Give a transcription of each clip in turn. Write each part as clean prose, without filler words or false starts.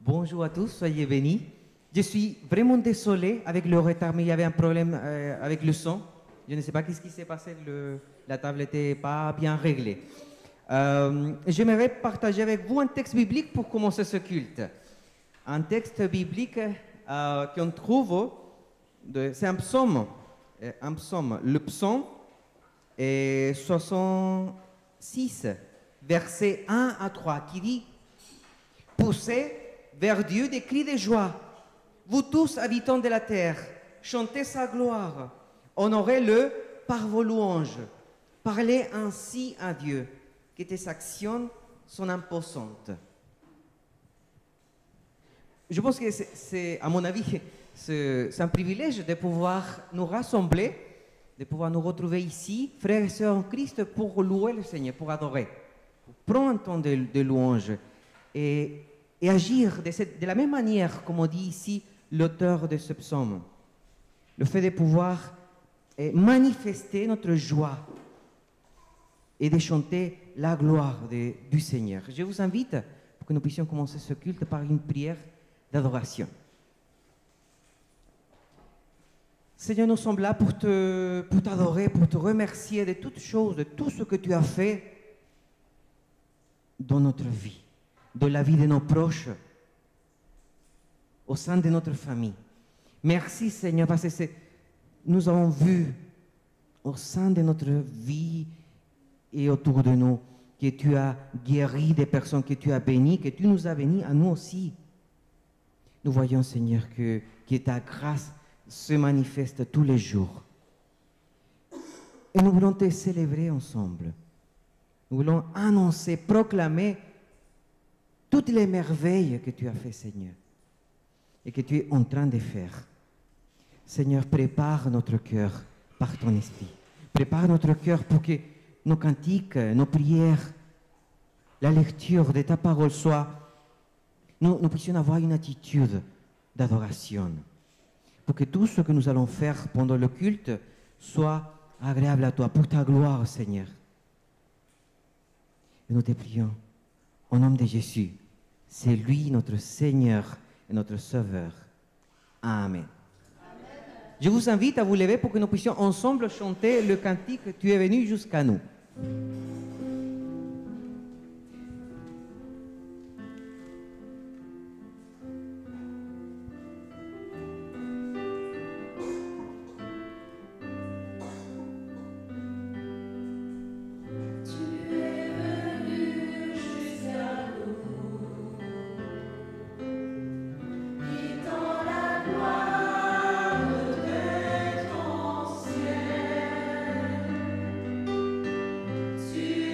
Bonjour à tous, soyez bénis. Je suis vraiment désolé avec le retard, mais il y avait un problème avec le son. Je ne sais pas qu'est-ce qui s'est passé, la table n'était pas bien réglée. J'aimerais partager avec vous un texte biblique pour commencer ce culte. Un texte biblique qu'on trouve, c'est un psaume, le psaume 66, versets 1 à 3, qui dit « Poussez vers Dieu des cris de joie, vous tous habitants de la terre, chantez sa gloire, honorez-le par vos louanges, parlez ainsi à Dieu, que tes actions sont imposantes. » Je pense que c'est, à mon avis, c'est un privilège de pouvoir nous rassembler, de pouvoir nous retrouver ici, frères et sœurs en Christ, pour louer le Seigneur, pour adorer, pour prendre un temps de louange et agir de la même manière, comme on dit ici, l'auteur de ce psaume. Le fait de pouvoir manifester notre joie et de chanter la gloire du Seigneur. Je vous invite pour que nous puissions commencer ce culte par une prière d'adoration. Seigneur, nous sommes là pour t'adorer, pour te remercier de toutes choses, de tout ce que tu as fait dans notre vie, dans la vie de nos proches, au sein de notre famille. Merci Seigneur, parce que nous avons vu au sein de notre vie et autour de nous que tu as guéri des personnes, que tu as béni, que tu nous as bénis à nous aussi. Nous voyons Seigneur que ta grâce se manifeste tous les jours. Et nous voulons te célébrer ensemble. Nous voulons annoncer, proclamer toutes les merveilles que tu as fait, Seigneur, et que tu es en train de faire. Seigneur, prépare notre cœur par ton esprit. Prépare notre cœur pour que nos cantiques, nos prières, la lecture de ta parole soit, nous puissions avoir une attitude d'adoration. Pour que tout ce que nous allons faire pendant le culte soit agréable à toi, pour ta gloire, Seigneur. Et nous te prions, au nom de Jésus, c'est lui notre Seigneur et notre Sauveur. Amen. Je vous invite à vous lever pour que nous puissions ensemble chanter le cantique « Tu es venu jusqu'à nous ». Tu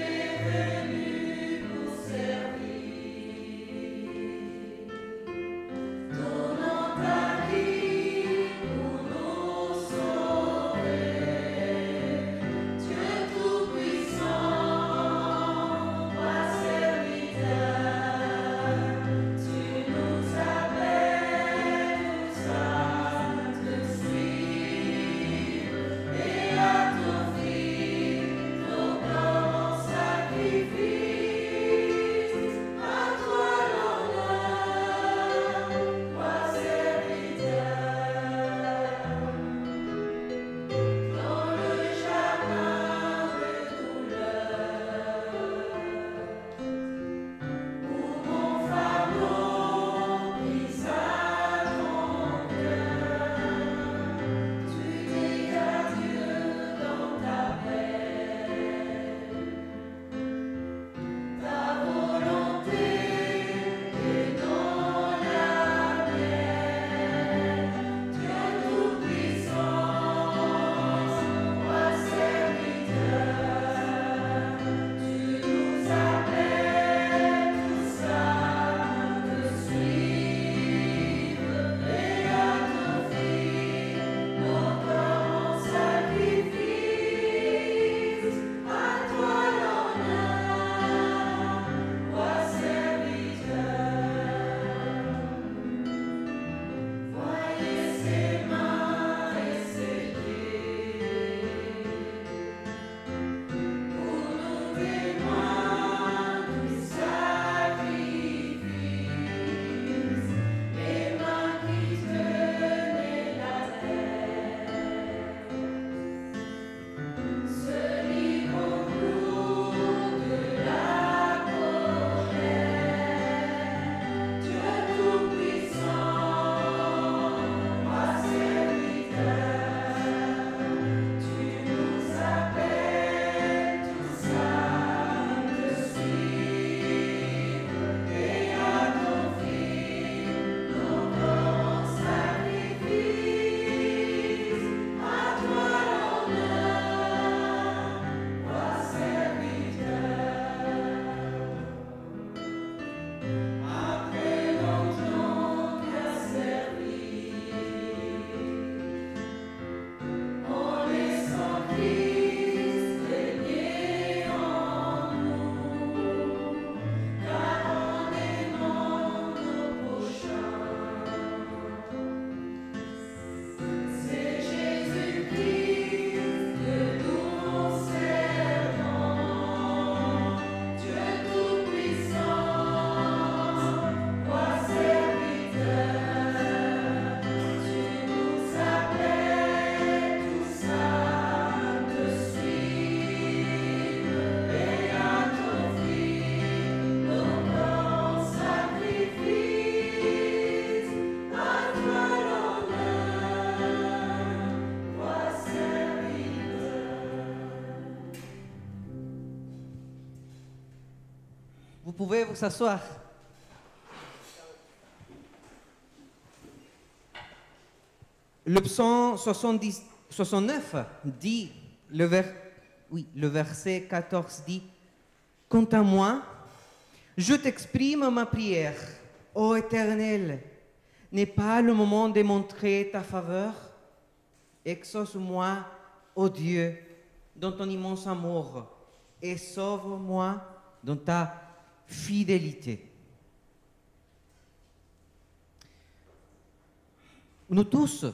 pouvez vous asseoir. Le psaume 69 dit, le verset 14 dit, « Quant à moi, je t'exprime ma prière, ô Éternel, n'est pas le moment de montrer ta faveur. Exauce-moi, ô Dieu, dans ton immense amour, et sauve-moi dans ta fidélité. » Nous tous,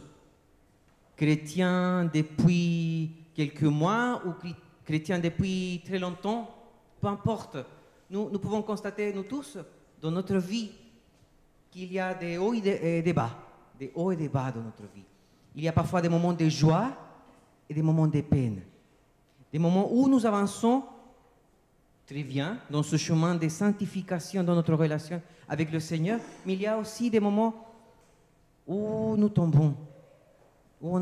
chrétiens depuis quelques mois ou chrétiens depuis très longtemps, peu importe, nous pouvons constater, nous tous, dans notre vie, qu'il y a des hauts et des bas, des hauts et des bas dans notre vie. Il y a parfois des moments de joie et des moments de peine. Des moments où nous avançons très bien dans ce chemin de sanctification dans notre relation avec le Seigneur, mais il y a aussi des moments où nous tombons, où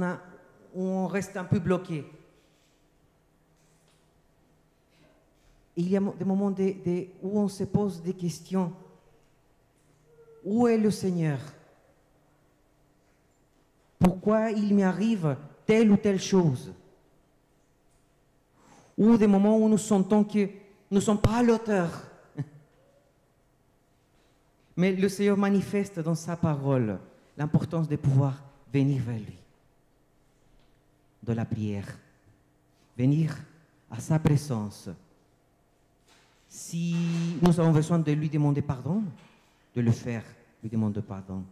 on reste un peu bloqué. Il y a des moments où on se pose des questions. Où est le Seigneur? Pourquoi il m'arrive telle ou telle chose? Ou des moments où nous sentons que nous ne sommes pas l'auteur. Mais le Seigneur manifeste dans sa parole l'importance de pouvoir venir vers lui, de la prière, venir à sa présence. Si nous avons besoin de lui demander pardon, de le faire, lui demander pardon,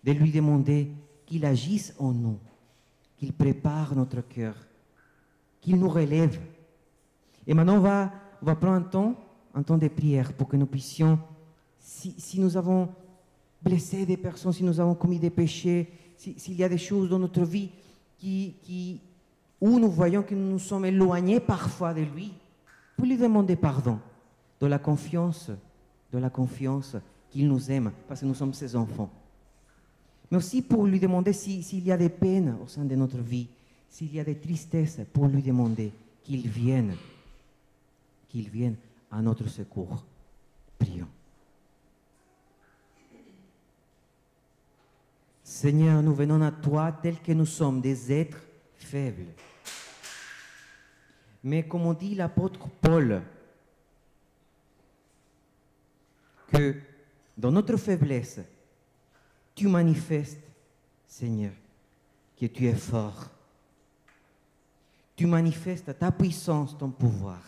de lui demander qu'il agisse en nous, qu'il prépare notre cœur, qu'il nous relève. Et maintenant, on va prendre un temps de prière pour que nous puissions, si nous avons blessé des personnes, si nous avons commis des péchés, s'il y a des choses dans notre vie où nous voyons que nous nous sommes éloignés parfois de lui, pour lui demander pardon, de la confiance qu'il nous aime, parce que nous sommes ses enfants. Mais aussi pour lui demander s'il y a des peines au sein de notre vie, s'il y a des tristesses, pour lui demander qu'il vienne à notre secours. Prions. Seigneur, nous venons à toi tels que nous sommes, des êtres faibles. Mais comme on dit l'apôtre Paul, que dans notre faiblesse, tu manifestes, Seigneur, que tu es fort. Tu manifestes ta puissance, ton pouvoir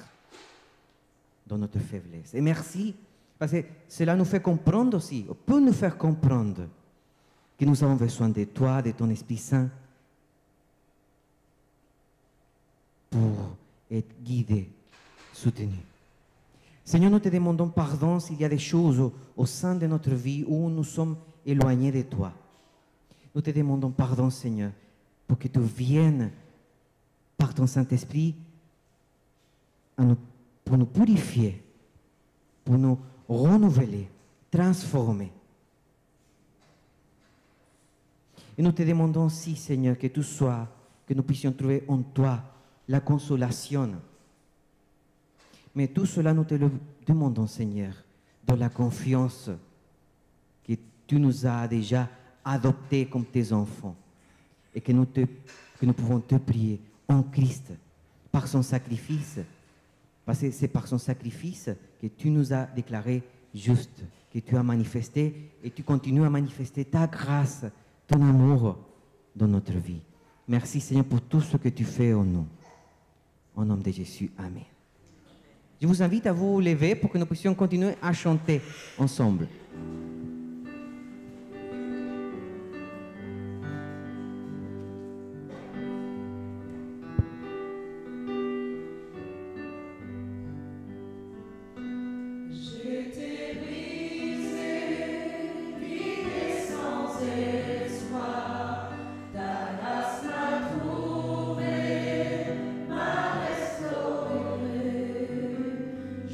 dans notre faiblesse. Et merci, parce que cela nous fait comprendre aussi, peut nous faire comprendre que nous avons besoin de toi, de ton Esprit Saint, pour être guidés, soutenus. Seigneur, nous te demandons pardon s'il y a des choses au sein de notre vie où nous sommes éloignés de toi. Nous te demandons pardon, Seigneur, pour que tu viennes par ton Saint-Esprit pour nous purifier, pour nous renouveler, transformer. Et nous te demandons aussi, Seigneur, que nous puissions trouver en toi la consolation. Mais tout cela, nous te le demandons, Seigneur, dans la confiance que tu nous as déjà adoptés comme tes enfants et que nous pouvons te prier en Christ, par son sacrifice, parce que c'est par son sacrifice que tu nous as déclarés justes, que tu as manifesté et tu continues à manifester ta grâce, ton amour dans notre vie. Merci, Seigneur, pour tout ce que tu fais en nous. Au nom de Jésus, Amen. Je vous invite à vous lever pour que nous puissions continuer à chanter ensemble.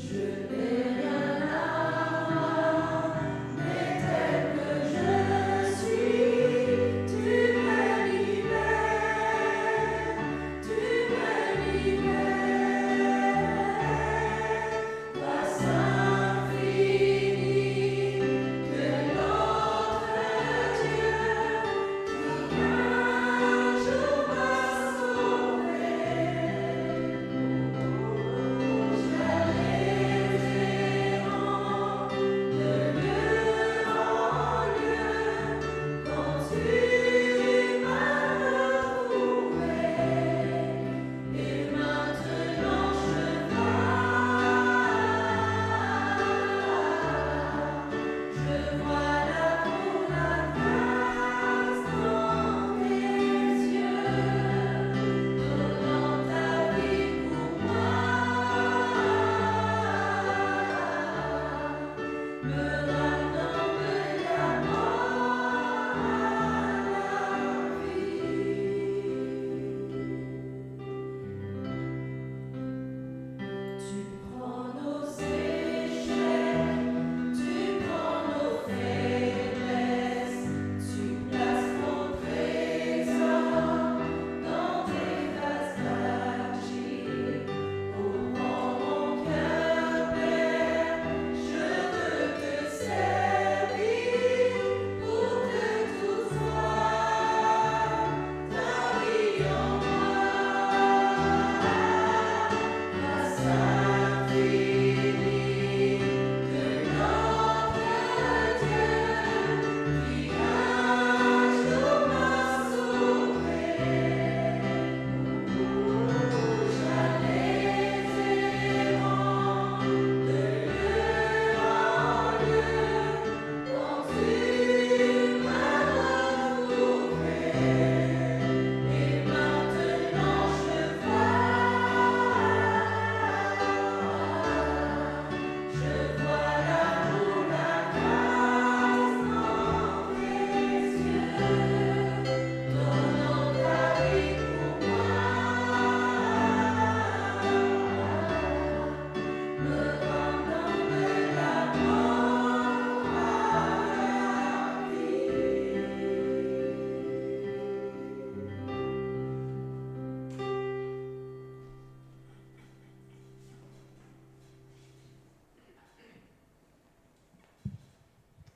Je n'ai rien à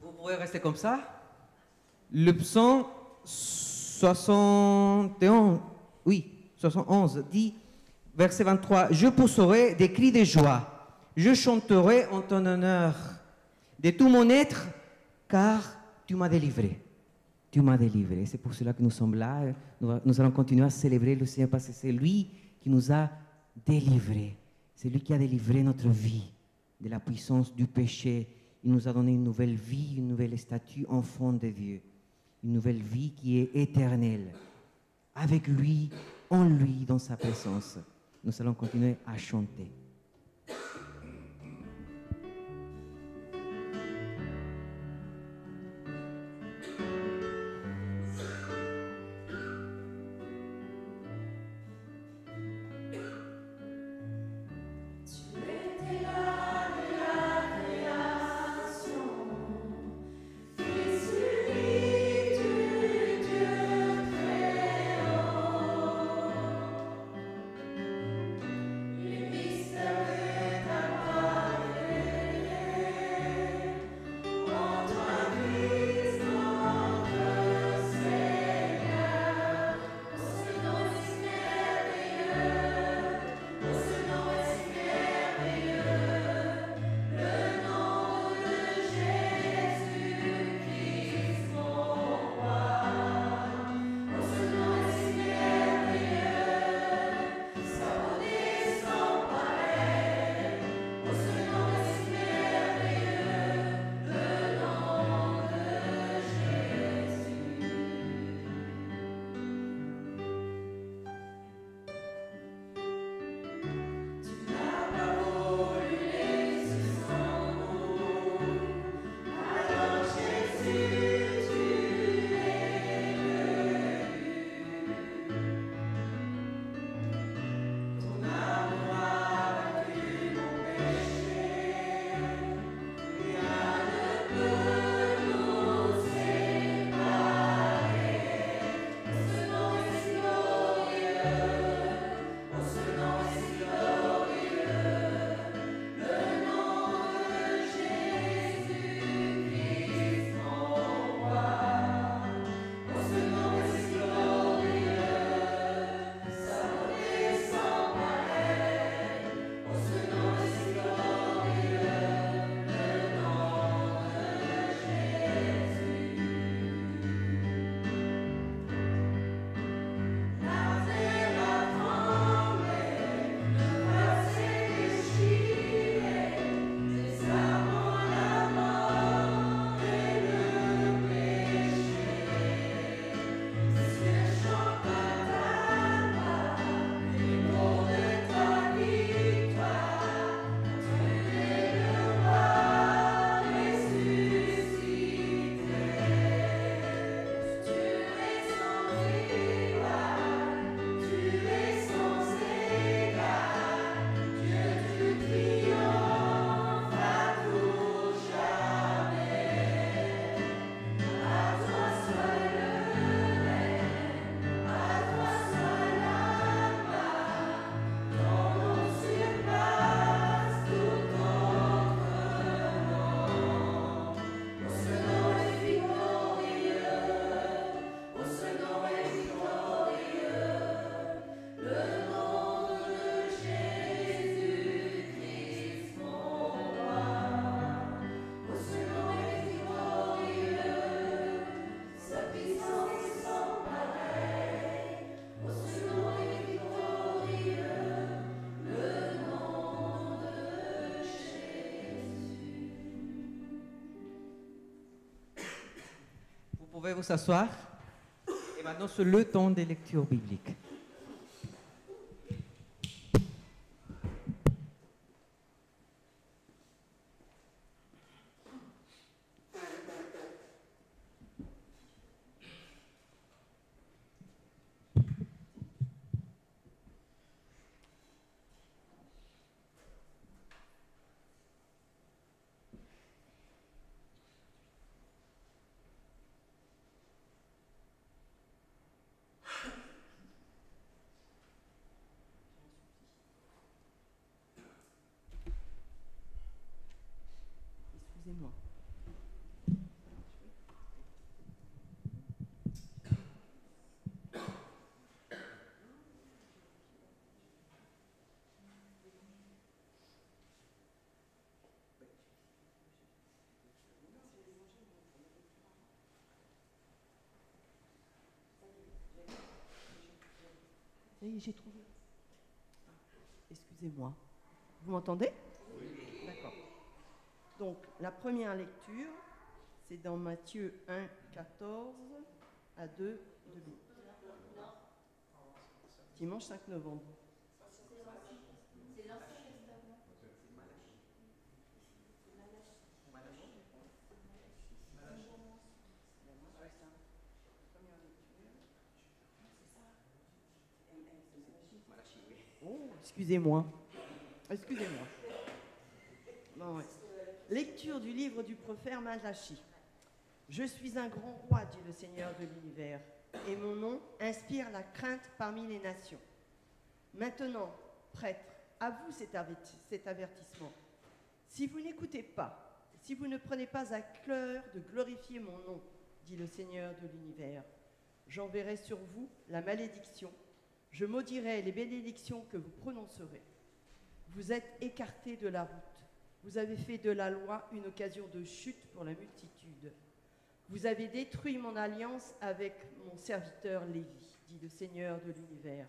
Vous pourrez rester comme ça. Le psaume 71, oui, 71 dit, verset 23, « Je pousserai des cris de joie, je chanterai en ton honneur de tout mon être, car tu m'as délivré. » Tu m'as délivré. C'est pour cela que nous sommes là. Nous allons continuer à célébrer le Seigneur parce que c'est lui qui nous a délivrés. C'est lui qui a délivré notre vie de la puissance du péché. Il nous a donné une nouvelle vie, une nouvelle statut enfant de Dieu. Une nouvelle vie qui est éternelle. Avec lui, en lui, dans sa présence. Nous allons continuer à chanter. Les mystères pouvez vous asseoir. Et maintenant, c'est le temps des lectures bibliques. Excusez-moi. Ça y est, j'ai trouvé. Excusez-moi. Vous m'entendez? Oui. D'accord. Donc, la première lecture, c'est dans Matthieu 1, 14 à 2, 2. Dimanche 5 novembre. Oh, excusez-moi. Excusez-moi. Bon, ouais. Lecture du livre du prophète Malachi. Je suis un grand roi, dit le Seigneur de l'univers, et mon nom inspire la crainte parmi les nations. Maintenant, prêtres, à vous cet avertissement. Si vous n'écoutez pas, si vous ne prenez pas à cœur de glorifier mon nom, dit le Seigneur de l'univers, j'enverrai sur vous la malédiction, je maudirai les bénédictions que vous prononcerez. Vous êtes écartés de la route, vous avez fait de la loi une occasion de chute pour la multitude. Vous avez détruit mon alliance avec mon serviteur Lévi, dit le Seigneur de l'univers.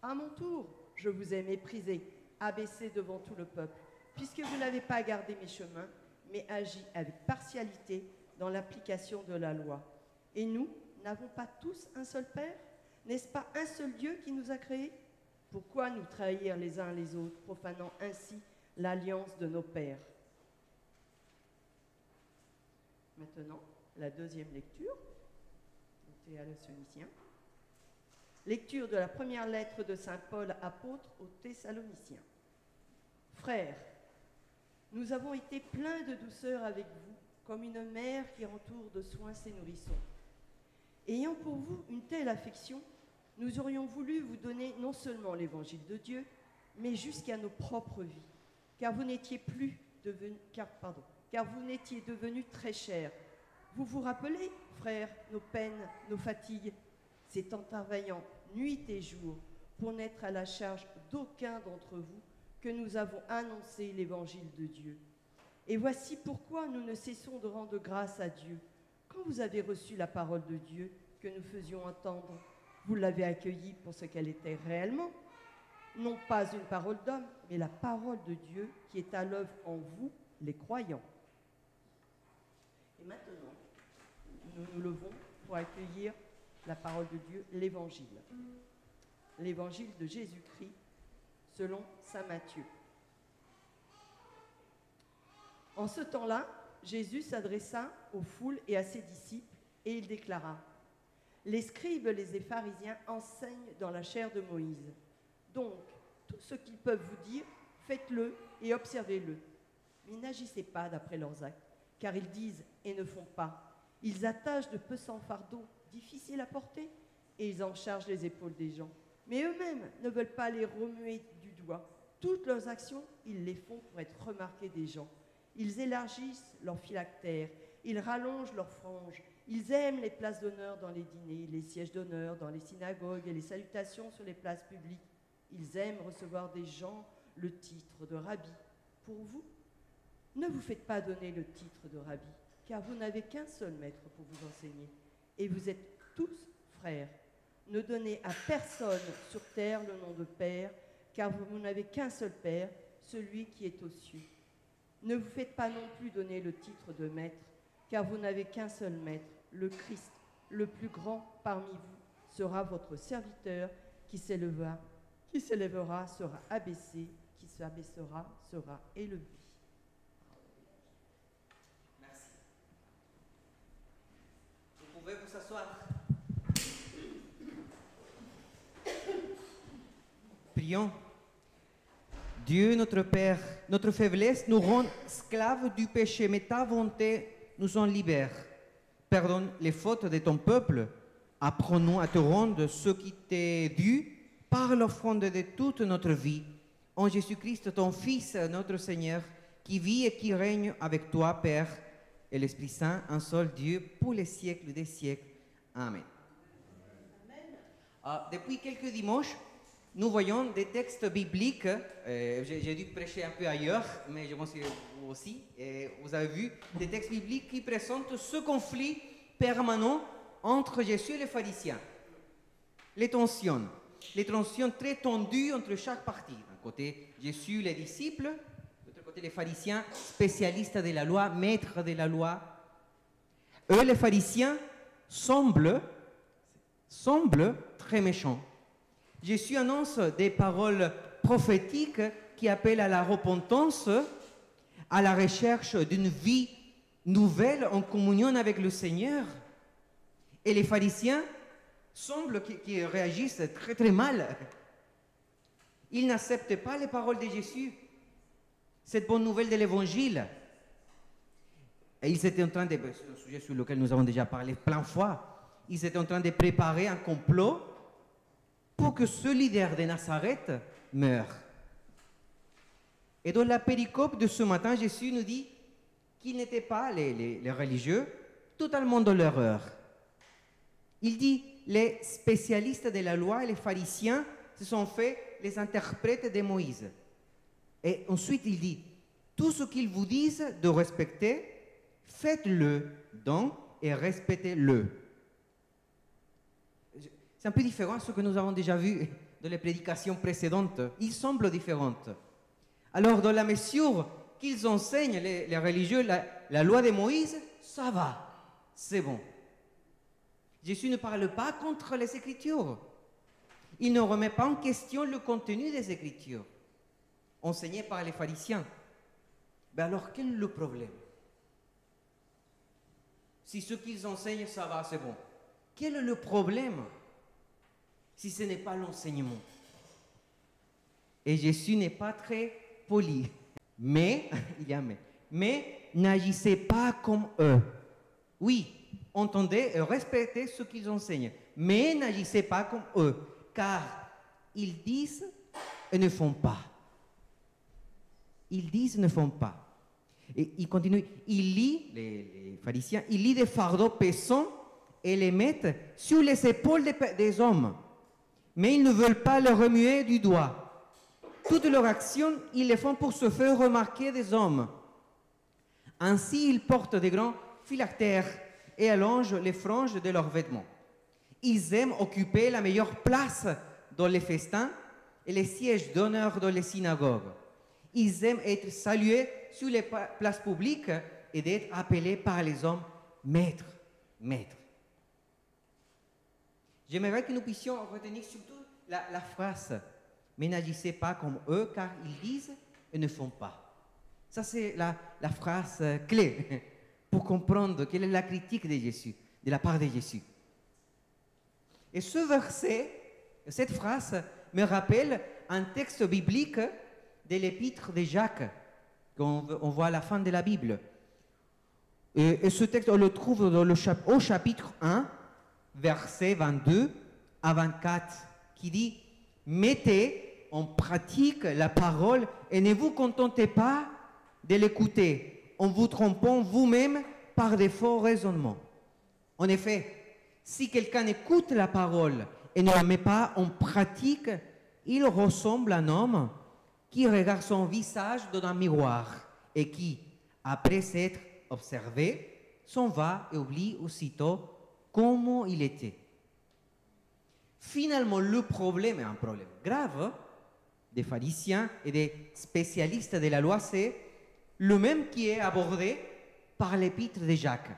À mon tour, je vous ai méprisé, abaissé devant tout le peuple, puisque vous n'avez pas gardé mes chemins, mais agi avec partialité dans l'application de la loi. Et nous, n'avons pas tous un seul Père? N'est-ce pas un seul Dieu qui nous a créés? Pourquoi nous trahir les uns les autres, profanant ainsi l'alliance de nos pères? Maintenant, la deuxième lecture, au Thessaloniciens. Lecture de la première lettre de saint Paul, apôtre aux Thessaloniciens. Frères, nous avons été pleins de douceur avec vous, comme une mère qui entoure de soins ses nourrissons. Ayant pour vous une telle affection, nous aurions voulu vous donner non seulement l'évangile de Dieu, mais jusqu'à nos propres vies, car vous n'étiez devenus très chers. Vous vous rappelez, frères, nos peines, nos fatigues? C'est en travaillant nuit et jour pour n'être à la charge d'aucun d'entre vous que nous avons annoncé l'évangile de Dieu. Et voici pourquoi nous ne cessons de rendre grâce à Dieu. Quand vous avez reçu la parole de Dieu que nous faisions entendre, vous l'avez accueillie pour ce qu'elle était réellement, non pas une parole d'homme, mais la parole de Dieu qui est à l'œuvre en vous, les croyants. Et maintenant, nous nous levons pour accueillir la parole de Dieu, l'Évangile. L'Évangile de Jésus-Christ selon saint Matthieu. En ce temps-là, Jésus s'adressa aux foules et à ses disciples et il déclara: les scribes et les pharisiens enseignent dans la chair de Moïse. Donc, tout ce qu'ils peuvent vous dire, faites-le et observez-le. Mais n'agissez pas d'après leurs actes, car ils disent et ne font pas. Ils attachent de pesants fardeaux, difficiles à porter, et ils en chargent les épaules des gens. Mais eux-mêmes ne veulent pas les remuer du doigt. Toutes leurs actions, ils les font pour être remarqués des gens. Ils élargissent leurs phylactères, ils rallongent leurs franges, ils aiment les places d'honneur dans les dîners, les sièges d'honneur dans les synagogues et les salutations sur les places publiques. Ils aiment recevoir des gens le titre de rabbi. Pour vous, ne vous faites pas donner le titre de rabbi, car vous n'avez qu'un seul maître pour vous enseigner, et vous êtes tous frères. Ne donnez à personne sur terre le nom de Père, car vous n'avez qu'un seul Père, celui qui est aux cieux. Ne vous faites pas non plus donner le titre de maître, car vous n'avez qu'un seul maître, le Christ, le plus grand parmi vous, sera votre serviteur, qui s'élèvera, sera abaissé, qui s'abaissera, sera élevé. Merci. Vous pouvez vous asseoir. Prions. Dieu, notre Père, notre faiblesse nous rend esclaves du péché, mais ta volonté nous en libère. Pardonne les fautes de ton peuple. Apprends-nous à te rendre ce qui t'est dû par l'offrande de toute notre vie. En Jésus-Christ, ton Fils, notre Seigneur, qui vit et qui règne avec toi, Père, et l'Esprit Saint, un seul Dieu, pour les siècles des siècles. Amen. Depuis quelques dimanches, nous voyons des textes bibliques. J'ai dû prêcher un peu ailleurs, mais je pense que vous aussi. Vous avez vu des textes bibliques qui présentent ce conflit permanent entre Jésus et les pharisiens. Les tensions très tendues entre chaque partie. D'un côté, Jésus, les disciples. De l'autre côté, les pharisiens, spécialistes de la loi, maîtres de la loi. Eux, les pharisiens, semblent très méchants. Jésus annonce des paroles prophétiques qui appellent à la repentance, à la recherche d'une vie nouvelle en communion avec le Seigneur. Et les pharisiens semblent qu'ils réagissent très très mal. Ils n'acceptent pas les paroles de Jésus, cette bonne nouvelle de l'Évangile. Et ils étaient en train de, c'est un sujet sur lequel nous avons déjà parlé plein de fois, ils étaient en train de préparer un complot pour que ce leader de Nazareth meure. Et dans la péricope de ce matin, Jésus nous dit qu'ils n'étaient pas, les religieux, totalement dans l'erreur. Il dit, les spécialistes de la loi et les pharisiens se sont fait les interprètes de Moïse. Et ensuite, il dit, tout ce qu'ils vous disent de respecter, faites-le donc et respectez-le. C'est un peu différent de ce que nous avons déjà vu dans les prédications précédentes. Ils semblent différents. Alors, dans la mesure qu'ils enseignent, les religieux, la loi de Moïse, ça va, c'est bon. Jésus ne parle pas contre les Écritures. Il ne remet pas en question le contenu des Écritures, enseigné par les pharisiens. Mais alors, quel est le problème? Si ce qu'ils enseignent, ça va, c'est bon. Quel est le problème si ce n'est pas l'enseignement? Et Jésus n'est pas très poli. Mais, il y a mais n'agissez pas comme eux. Oui, entendez et respectez ce qu'ils enseignent, mais n'agissez pas comme eux, car ils disent et ne font pas. Ils disent et ne font pas. Et il continue, il lit, les pharisiens, il lit des fardeaux pesants et les mettent sur les épaules des hommes. Mais ils ne veulent pas le remuer du doigt. Toutes leurs actions, ils les font pour se faire remarquer des hommes. Ainsi, ils portent des grands phylactères et allongent les franges de leurs vêtements. Ils aiment occuper la meilleure place dans les festins et les sièges d'honneur dans les synagogues. Ils aiment être salués sur les places publiques et d'être appelés par les hommes maîtres, maîtres. J'aimerais que nous puissions retenir surtout la phrase « Mais n'agissez pas comme eux, car ils disent et ne font pas ». Ça, c'est la phrase clé pour comprendre quelle est la critique de Jésus, de la part de Jésus. Et ce verset, cette phrase, me rappelle un texte biblique de l'épître de Jacques, qu'on voit à la fin de la Bible. Et ce texte, on le trouve dans au chapitre 1, versets 22 à 24, qui dit « Mettez en pratique la parole et ne vous contentez pas de l'écouter en vous trompant vous-même par des faux raisonnements. En effet, si quelqu'un écoute la parole et ne la met pas en pratique, il ressemble à un homme qui regarde son visage dans un miroir et qui, après s'être observé, s'en va et oublie aussitôt comment il était. » Finalement, le problème est un problème grave des pharisiens et des spécialistes de la loi, c'est le même qui est abordé par l'épître de Jacques.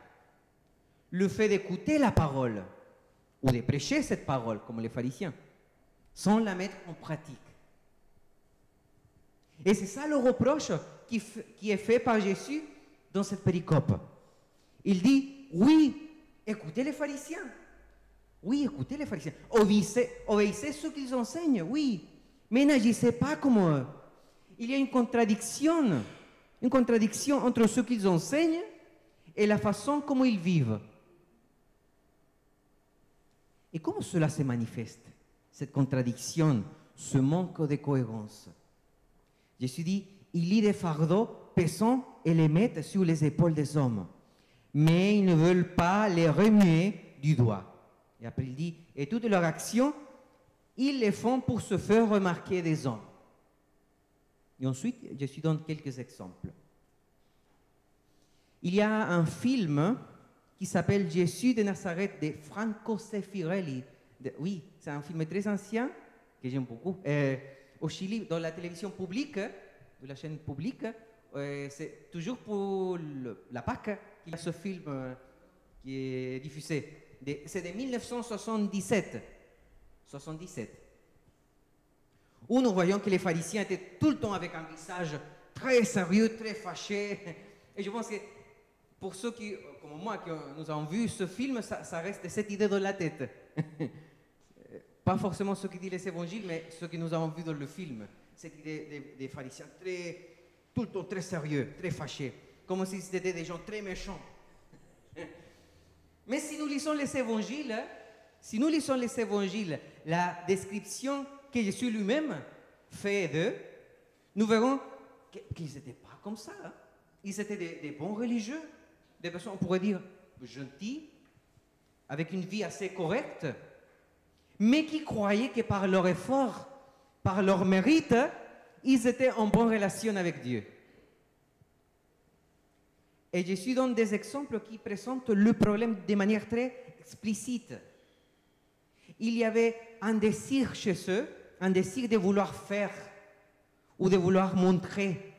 le fait d'écouter la parole ou de prêcher cette parole, comme les pharisiens, sans la mettre en pratique. Et c'est ça le reproche qui est fait par Jésus dans cette péricope. Il dit, oui, écoutez les pharisiens. Oui, écoutez les pharisiens. Obéissez ce qu'ils enseignent, oui. Mais n'agissez pas comme eux. Il y a une contradiction entre ce qu'ils enseignent et la façon comment ils vivent. Et comment cela se manifeste, cette contradiction, ce manque de cohérence? Jésus dit, il lit des fardeaux pesants et les mettent sur les épaules des hommes, mais ils ne veulent pas les remuer du doigt. Et après il dit, et toutes leurs actions, ils les font pour se faire remarquer des hommes. Et ensuite, Jésus donne quelques exemples. Il y a un film qui s'appelle Jésus de Nazareth de Franco Sefirelli. Oui, c'est un film très ancien que j'aime beaucoup. Au Chili, dans la télévision publique, de la chaîne publique, c'est toujours pour la Pâques qu'il y a ce film qui est diffusé. C'est de 1977. 77. Où nous voyons que les pharisiens étaient tout le temps avec un visage très sérieux, très fâché. Et je pense que pour ceux qui, comme moi, qui nous avons vu ce film, ça reste cette idée dans la tête. Pas forcément ce qui dit les évangiles, mais ce que nous avons vu dans le film. Cette idée des pharisiens tout le temps très sérieux, très fâchés, comme si c'était des gens très méchants. Mais si nous lisons les évangiles, la description que Jésus lui-même fait d'eux, nous verrons qu'ils n'étaient pas comme ça. Hein. Ils étaient des bons religieux, des personnes, on pourrait dire, gentilles, avec une vie assez correcte, mais qui croyaient que par leur effort, par leur mérite, ils étaient en bonne relation avec Dieu. Et Jésus donne des exemples qui présentent le problème de manière très explicite. Il y avait un désir chez eux, un désir de vouloir faire ou de vouloir montrer.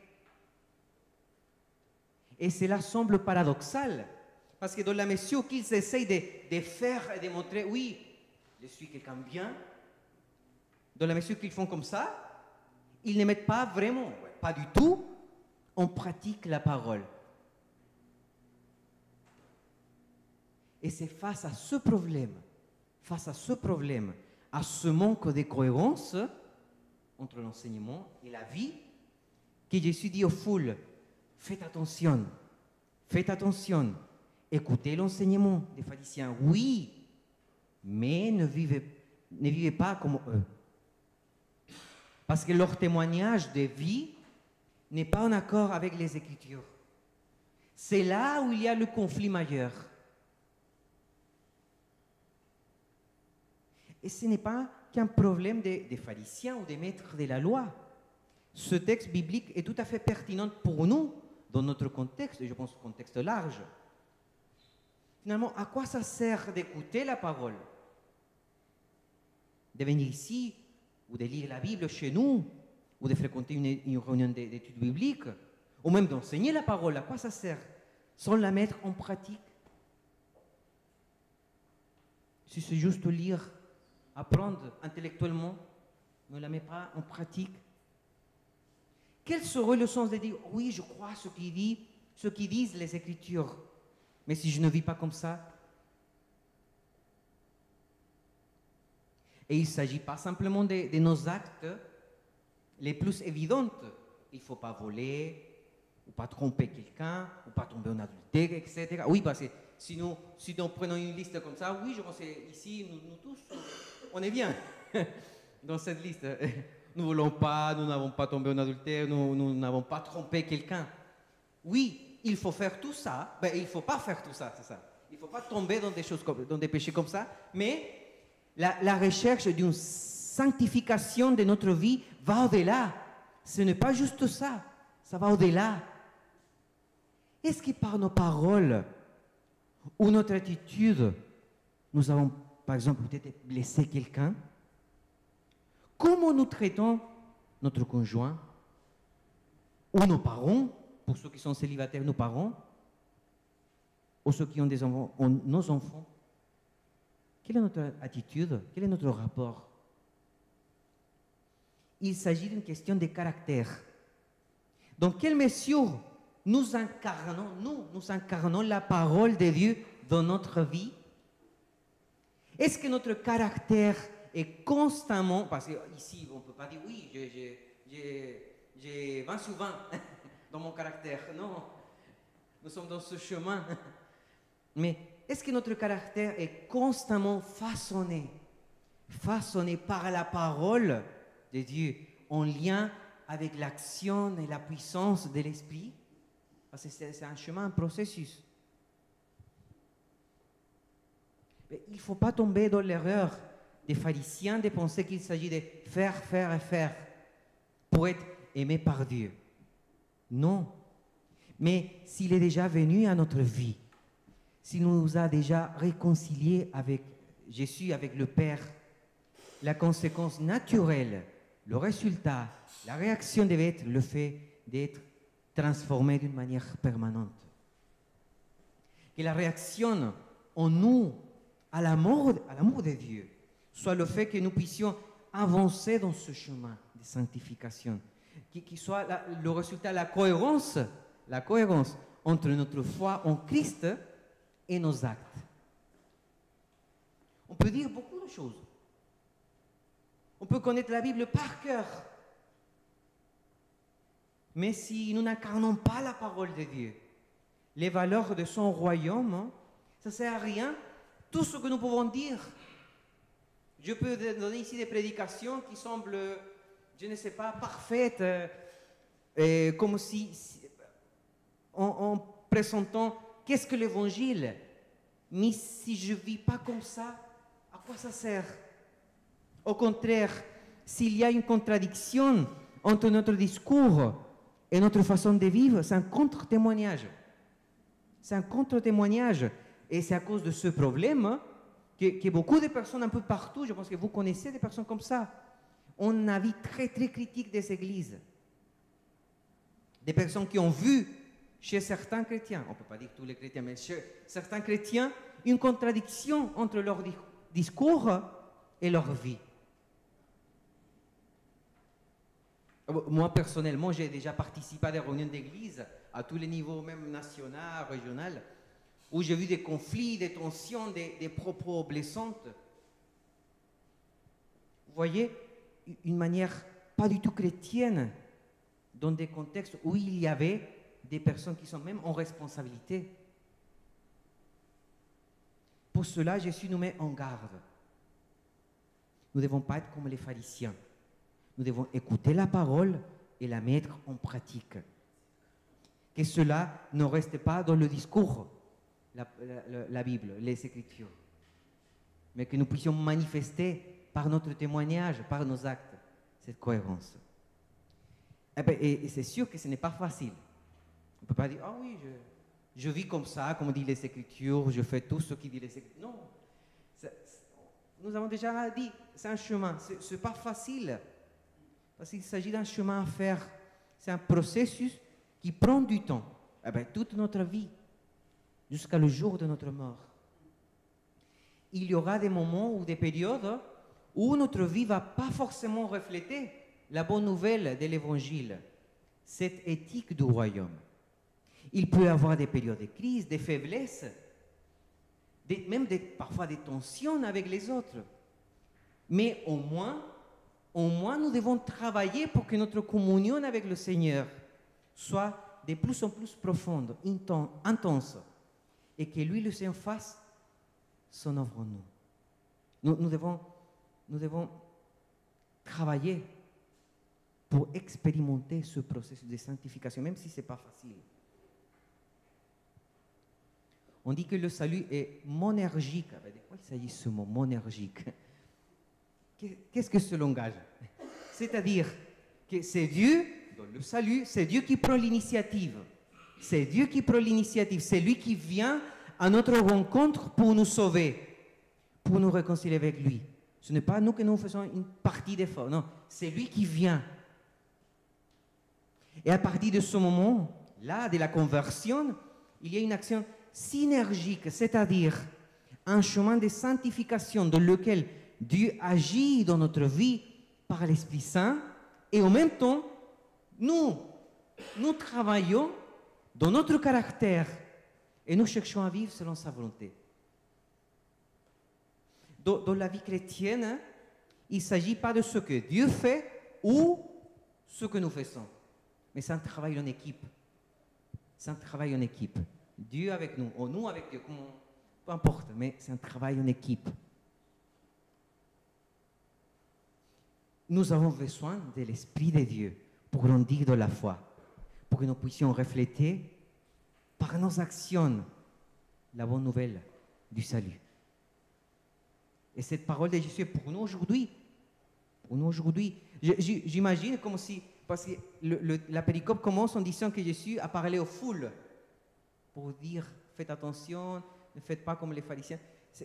Et cela semble paradoxal, parce que dans la mesure qu'ils essayent de faire et de montrer, oui, je suis quelqu'un de bien, dans la mesure qu'ils font comme ça, ils ne mettent pas vraiment, pas du tout, en pratique la parole. Et c'est face à ce problème, à ce manque de cohérence entre l'enseignement et la vie, que Jésus dit aux foules, faites attention, écoutez l'enseignement des pharisiens, oui, mais ne vivez pas comme eux. Parce que leur témoignage de vie n'est pas en accord avec les Écritures. C'est là où il y a le conflit majeur. Et ce n'est pas qu'un problème des pharisiens ou des maîtres de la loi. Ce texte biblique est tout à fait pertinent pour nous, dans notre contexte, et je pense contexte large. Finalement, à quoi ça sert d'écouter la parole? De venir ici, ou de lire la Bible chez nous, ou de fréquenter une réunion d'études bibliques, ou même d'enseigner la parole, à quoi ça sert? Sans la mettre en pratique. Si c'est juste lire, apprendre intellectuellement, ne la met pas en pratique. Quel serait le sens de dire, oui, je crois ce qui disent les Écritures, mais si je ne vis pas comme ça? Et il ne s'agit pas simplement de nos actes les plus évidents. Il ne faut pas voler, ou pas tromper quelqu'un, ou pas tomber en adultère, etc. Oui, parce que si nous prenons une liste comme ça, oui, je pense qu'ici, nous tous, on est bien dans cette liste. Nous ne volons pas, nous n'avons pas tombé en adultère, nous n'avons pas trompé quelqu'un. Oui, il faut faire tout ça, il ne faut pas faire tout ça, c'est ça. Il ne faut pas tomber dans des péchés comme ça, mais la recherche d'une sanctification de notre vie va au-delà. Ce n'est pas juste ça, ça va au-delà. Est-ce que par nos paroles ou notre attitude, nous avons, par exemple, peut-être blessé quelqu'un? Comment nous traitons notre conjoint ou nos parents, pour ceux qui sont célibataires, nos parents, ou ceux qui ont des enfants, nos enfants, quelle est notre attitude? Quel est notre rapport? Il s'agit d'une question de caractère. Dans quelle mesure nous incarnons la parole de Dieu dans notre vie? Est-ce que notre caractère est constamment, parce qu'ici on ne peut pas dire oui, j'ai 20 sur 20 dans mon caractère. Non, nous sommes dans ce chemin. Mais est-ce que notre caractère est constamment façonné par la parole de Dieu, en lien avec l'action et la puissance de l'Esprit? Parce que c'est un chemin, un processus. Mais il ne faut pas tomber dans l'erreur des pharisiens de penser qu'il s'agit de faire et faire pour être aimé par Dieu. Non. Mais s'il est déjà venu à notre vie, s'il nous a déjà réconciliés avec Jésus, avec le Père, la conséquence naturelle, le résultat, la réaction devait être le fait d'être transformé d'une manière permanente. Que la réaction en nous à l'amour de Dieu soit le fait que nous puissions avancer dans ce chemin de sanctification, qui soit le résultat, la cohérence entre notre foi en Christ et nos actes. On peut dire beaucoup de choses. On peut connaître la Bible par cœur. Mais si nous n'incarnons pas la parole de Dieu, les valeurs de son royaume, ça ne sert à rien. Tout ce que nous pouvons dire, je peux donner ici des prédications qui semblent, je ne sais pas, parfaites, comme si en présentant qu'est-ce que l'évangile. Mais si je ne vis pas comme ça, à quoi ça sert? Au contraire, s'il y a une contradiction entre notre discours et notre façon de vivre, c'est un contre-témoignage. C'est un contre-témoignage. Et c'est à cause de ce problème que beaucoup de personnes un peu partout, je pense que vous connaissez des personnes comme ça, ont un avis très très critique des églises. Des personnes qui ont vu chez certains chrétiens, on ne peut pas dire tous les chrétiens, mais chez certains chrétiens, une contradiction entre leur discours et leur vie. Moi, personnellement, j'ai déjà participé à des réunions d'église, à tous les niveaux, même national, régional, où j'ai vu des conflits, des tensions, des propos blessantes. Vous voyez, une manière pas du tout chrétienne, dans des contextes où il y avait des personnes qui sont même en responsabilité. Pour cela, Jésus nous met en garde. Nous ne devons pas être comme les pharisiens. Nous devons écouter la parole et la mettre en pratique. Que cela ne reste pas dans le discours, la Bible, les Écritures, mais que nous puissions manifester par notre témoignage, par nos actes, cette cohérence. Et c'est sûr que ce n'est pas facile. On ne peut pas dire, ah oui, je vis comme ça, comme dit les Écritures, je fais tout ce qui dit les Écritures. Non, nous avons déjà dit, c'est un chemin, ce n'est pas facile. Parce qu'il s'agit d'un chemin à faire. C'est un processus qui prend du temps. Toute notre vie, jusqu'à le jour de notre mort. Il y aura des moments ou des périodes où notre vie ne va pas forcément refléter la bonne nouvelle de l'Évangile, cette éthique du royaume. Il peut y avoir des périodes de crise, des faiblesses, parfois des tensions avec les autres. Mais au moins, nous devons travailler pour que notre communion avec le Seigneur soit de plus en plus profonde, intense, et que lui, le Seigneur, fasse son œuvre en nous. Nous devons travailler pour expérimenter ce processus de sanctification, même si ce n'est pas facile. On dit que le salut est monergique. De quoi il s'agit ce mot, monergique? Qu'est-ce que ce langage? C'est-à-dire que c'est Dieu, dans le salut, c'est Dieu qui prend l'initiative. C'est Dieu qui prend l'initiative. C'est lui qui vient à notre rencontre pour nous sauver, pour nous réconcilier avec lui. Ce n'est pas nous que nous faisons une partie d'effort. Non, c'est lui qui vient. Et à partir de ce moment-là, de la conversion, il y a une action synergique, c'est-à-dire un chemin de sanctification dans lequel Dieu agit dans notre vie par l'Esprit Saint et en même temps, nous travaillons dans notre caractère et nous cherchons à vivre selon sa volonté. Dans la vie chrétienne, hein, il ne s'agit pas de ce que Dieu fait ou ce que nous faisons, mais c'est un travail en équipe. C'est un travail en équipe. Dieu avec nous, ou nous avec Dieu, peu importe, mais c'est un travail en équipe. Nous avons besoin de l'Esprit de Dieu pour grandir dans la foi, pour que nous puissions refléter par nos actions la bonne nouvelle du salut. Et cette parole de Jésus est pour nous aujourd'hui. Pour nous aujourd'hui. J'imagine comme si, parce que la péricope commence en disant que Jésus a parlé aux foules pour dire, faites attention, ne faites pas comme les pharisiens.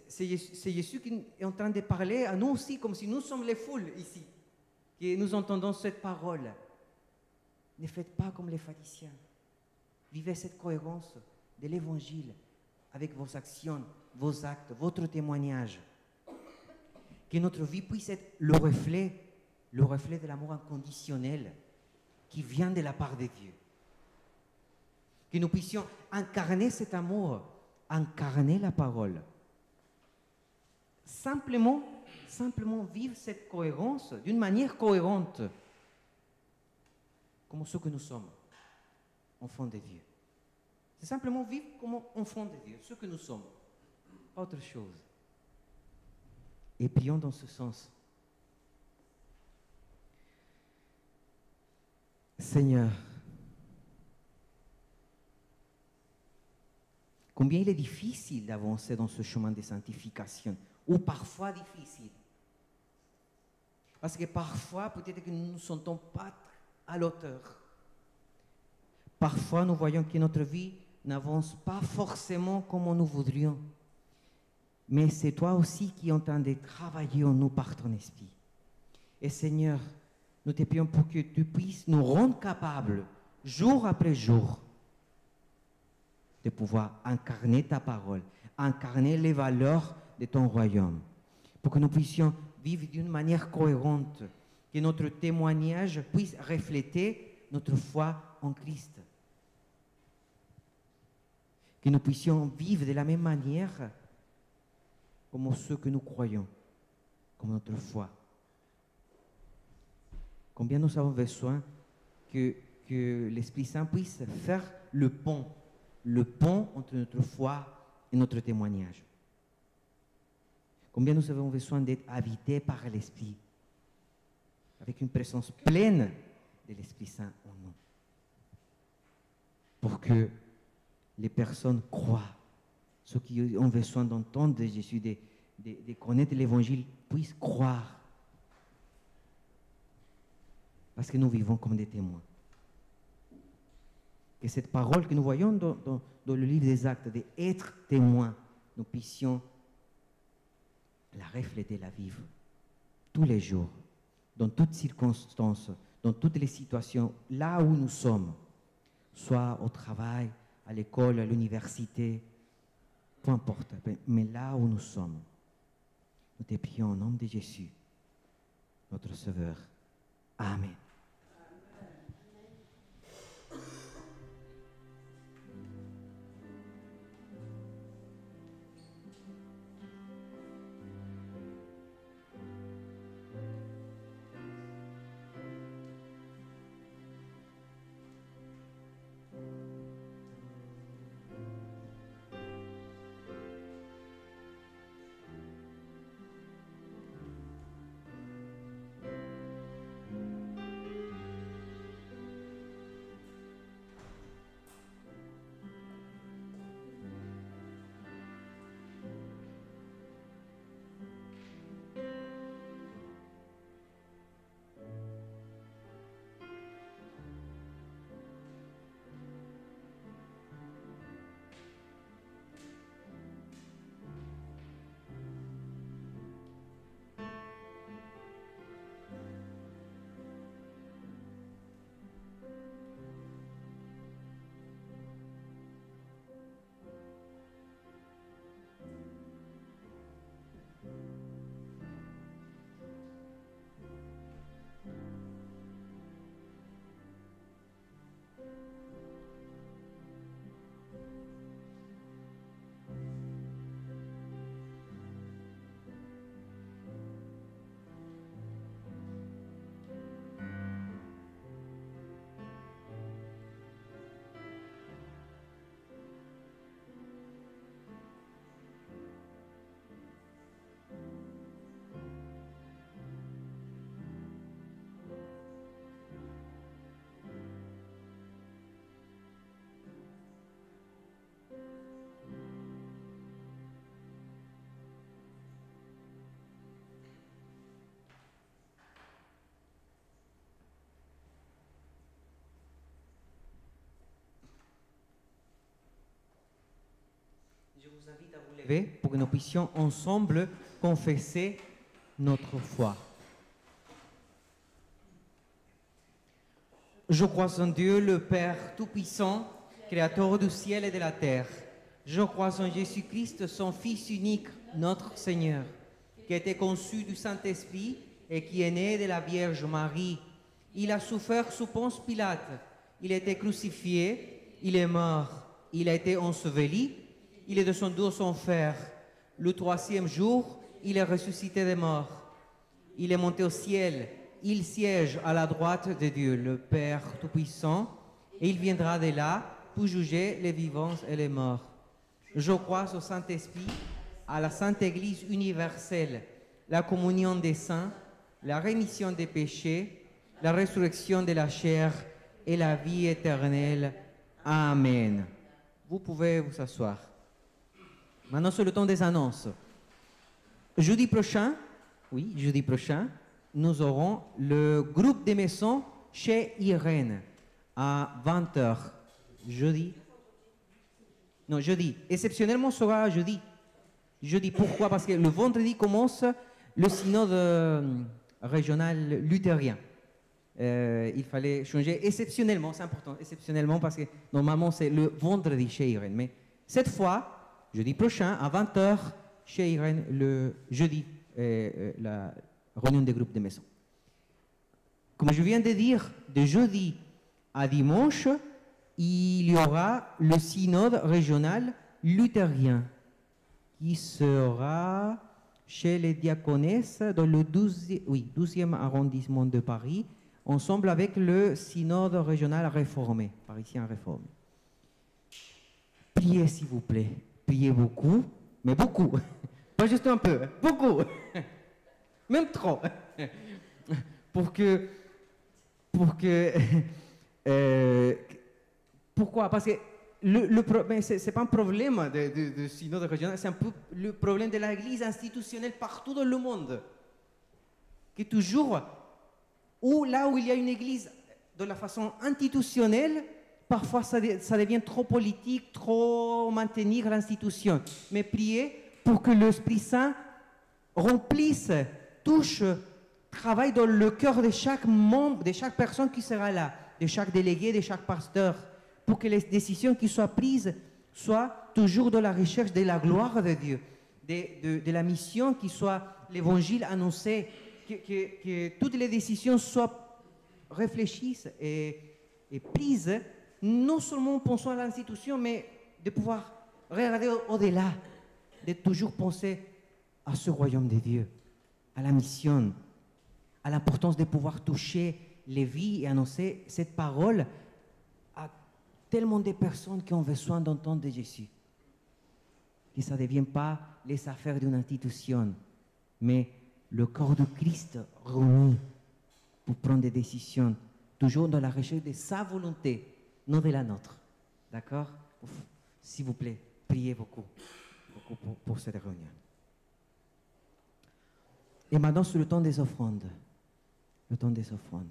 C'est Jésus qui est en train de parler à nous aussi, comme si nous sommes les foules ici, que nous entendons cette parole. Ne faites pas comme les pharisiens. Vivez cette cohérence de l'évangile avec vos actions, vos actes, votre témoignage. Que notre vie puisse être le reflet de l'amour inconditionnel qui vient de la part de Dieu. Que nous puissions incarner cet amour, incarner la parole. Simplement vivre cette cohérence d'une manière cohérente, comme ce que nous sommes, enfants de Dieu. C'est simplement vivre comme enfants de Dieu, ce que nous sommes, pas autre chose. Et prions dans ce sens. Seigneur, combien il est difficile d'avancer dans ce chemin de sanctification, ou parfois difficile. Parce que parfois, peut-être que nous ne nous sentons pas à l'auteur. Parfois, nous voyons que notre vie n'avance pas forcément comme nous voudrions. Mais c'est toi aussi qui es en train de travailler en nous par ton esprit. Et Seigneur, nous te prions pour que tu puisses nous rendre capables, jour après jour, de pouvoir incarner ta parole, incarner les valeurs de ton royaume, pour que nous puissions vivre d'une manière cohérente, que notre témoignage puisse refléter notre foi en Christ. Que nous puissions vivre de la même manière comme ceux que nous croyons, comme notre foi. Combien nous avons besoin que l'Esprit Saint puisse faire le pont entre notre foi et notre témoignage. Combien nous avons besoin d'être habités par l'Esprit, avec une présence pleine de l'Esprit Saint en nous, pour que les personnes croient. Ceux qui ont besoin d'entendre de Jésus, de connaître l'Évangile, puissent croire. Parce que nous vivons comme des témoins. Que cette parole que nous voyons dans le livre des Actes, d'être témoins, nous puissions la refléter, la vivre, tous les jours, dans toutes circonstances, dans toutes les situations, là où nous sommes, soit au travail, à l'école, à l'université, peu importe, mais là où nous sommes, nous te prions au nom de Jésus, notre Sauveur. Amen. vous invite à vous lever pour que nous puissions ensemble confesser notre foi. Je crois en Dieu, le Père Tout-Puissant, Créateur du ciel et de la terre. Je crois en Jésus-Christ, son Fils unique, notre Seigneur, qui a été conçu du Saint-Esprit et qui est né de la Vierge Marie. Il a souffert sous Ponce Pilate. Il a été crucifié, il est mort, il a été enseveli, il est descendu aux enfers. Le troisième jour, il est ressuscité des morts. Il est monté au ciel. Il siège à la droite de Dieu, le Père Tout-Puissant, et il viendra de là pour juger les vivants et les morts. Je crois au Saint-Esprit, à la Sainte Église universelle, la communion des saints, la rémission des péchés, la résurrection de la chair et la vie éternelle. Amen. Vous pouvez vous asseoir. Maintenant, c'est le temps des annonces. Jeudi prochain, nous aurons le groupe des maisons chez Irène à 20h. Jeudi. Exceptionnellement, ce sera jeudi. Jeudi, pourquoi? Parce que le vendredi commence le synode régional luthérien. Il fallait changer exceptionnellement, c'est important, exceptionnellement, parce que normalement c'est le vendredi chez Irène. Mais cette fois, jeudi prochain, à 20h, chez Irène, le jeudi, la réunion des groupes de maison. Comme je viens de dire, de jeudi à dimanche, il y aura le synode régional luthérien qui sera chez les diaconesses dans le 12e arrondissement de Paris, ensemble avec le synode régional réformé, parisien réformé. Priez s'il vous plaît, priez beaucoup, mais beaucoup, pas juste un peu, beaucoup, même trop, pourquoi? Parce que ce n'est pas un problème de synode régional, c'est un peu le problème de l'Église institutionnelle partout dans le monde. Que toujours, là où il y a une Église de la façon institutionnelle, parfois ça devient trop politique, trop maintenir l'institution. Mais priez pour que l'Esprit Saint remplisse, touche, travaille dans le cœur de chaque membre, de chaque personne qui sera là, de chaque délégué, de chaque pasteur, pour que les décisions qui soient prises soient toujours dans la recherche de la gloire de Dieu, de la mission qui soit l'évangile annoncé, que toutes les décisions soient réfléchies et prises, non seulement en pensant à l'institution, mais de pouvoir regarder au-delà, de toujours penser à ce royaume de Dieu, à la mission, à l'importance de pouvoir toucher les vies et annoncer cette parole à tellement de personnes qui ont besoin d'entendre de Jésus. Que ça ne devienne pas les affaires d'une institution, mais le corps de Christ réuni pour prendre des décisions, toujours dans la recherche de sa volonté, non de la nôtre. D'accord? S'il vous plaît, priez beaucoup pour cette réunion. Et maintenant, c'est le temps des offrandes. Le temps des offrandes.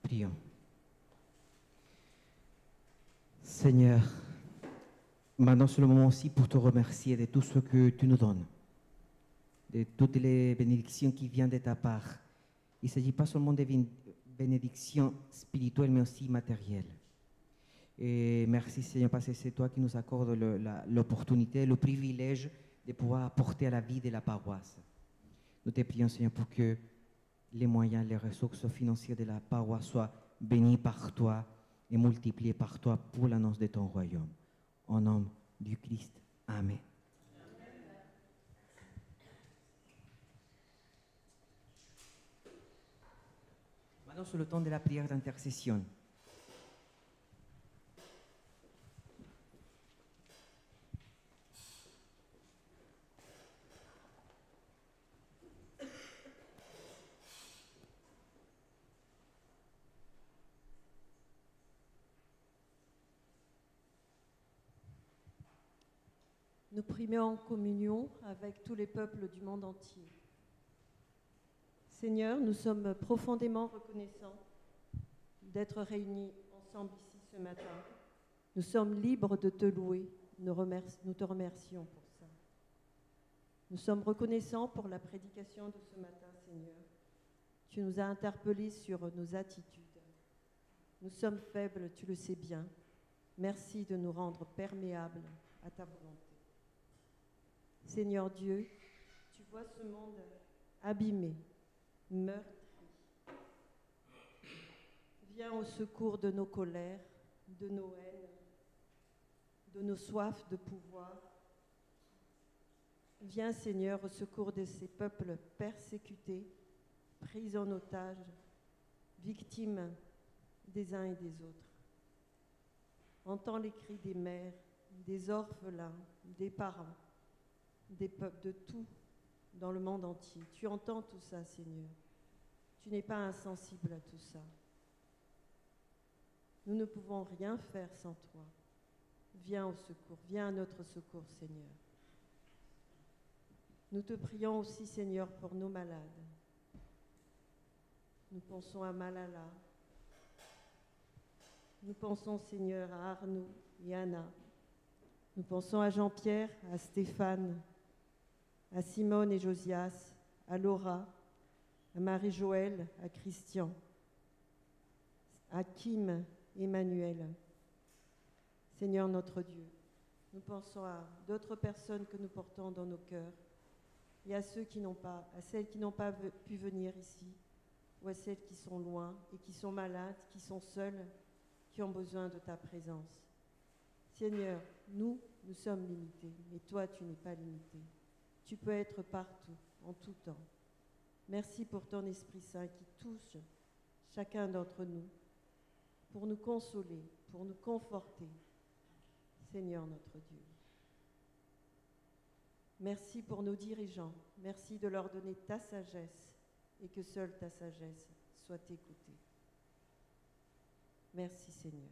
Prions. Seigneur, maintenant c'est le moment aussi pour te remercier de tout ce que tu nous donnes, de toutes les bénédictions qui viennent de ta part. Il ne s'agit pas seulement de bénédictions spirituelles, mais aussi matérielles. Et merci Seigneur, parce que c'est toi qui nous accordes l'opportunité, le privilège de pouvoir apporter à la vie de la paroisse. Nous te prions Seigneur pour que les moyens, les ressources financières de la paroisse soient bénis par toi et multipliés par toi pour l'annonce de ton royaume. Au nom du Christ. Amen. Maintenant, c'est le temps de la prière d'intercession. Nous prions en communion avec tous les peuples du monde entier. Seigneur, nous sommes profondément reconnaissants d'être réunis ensemble ici ce matin. Nous sommes libres de te louer. Nous te remercions pour ça. Nous sommes reconnaissants pour la prédication de ce matin, Seigneur. Tu nous as interpellés sur nos attitudes. Nous sommes faibles, tu le sais bien. Merci de nous rendre perméables à ta volonté. Seigneur Dieu, tu vois ce monde abîmé, meurtri. Viens au secours de nos colères, de nos haines, de nos soifs de pouvoir. Viens, Seigneur, au secours de ces peuples persécutés, pris en otage, victimes des uns et des autres. Entends les cris des mères, des orphelins, des parents, des peuples, de tout dans le monde entier. Tu entends tout ça, Seigneur. Tu n'es pas insensible à tout ça. Nous ne pouvons rien faire sans toi. Viens au secours, viens à notre secours, Seigneur. Nous te prions aussi, Seigneur, pour nos malades. Nous pensons à Malala. Nous pensons, Seigneur, à Arnaud et Anna. Nous pensons à Jean-Pierre, à Stéphane, à Simone et Josias, à Laura, à Marie-Joëlle, à Christian, à Kim, Emmanuel. Seigneur notre Dieu, nous pensons à d'autres personnes que nous portons dans nos cœurs et à celles qui n'ont pas pu venir ici ou à celles qui sont loin et qui sont malades, qui sont seules, qui ont besoin de ta présence. Seigneur, nous sommes limités, mais toi, tu n'es pas limité. Tu peux être partout, en tout temps. Merci pour ton Esprit Saint qui touche chacun d'entre nous, pour nous consoler, pour nous conforter. Seigneur notre Dieu. Merci pour nos dirigeants. Merci de leur donner ta sagesse et que seule ta sagesse soit écoutée. Merci Seigneur.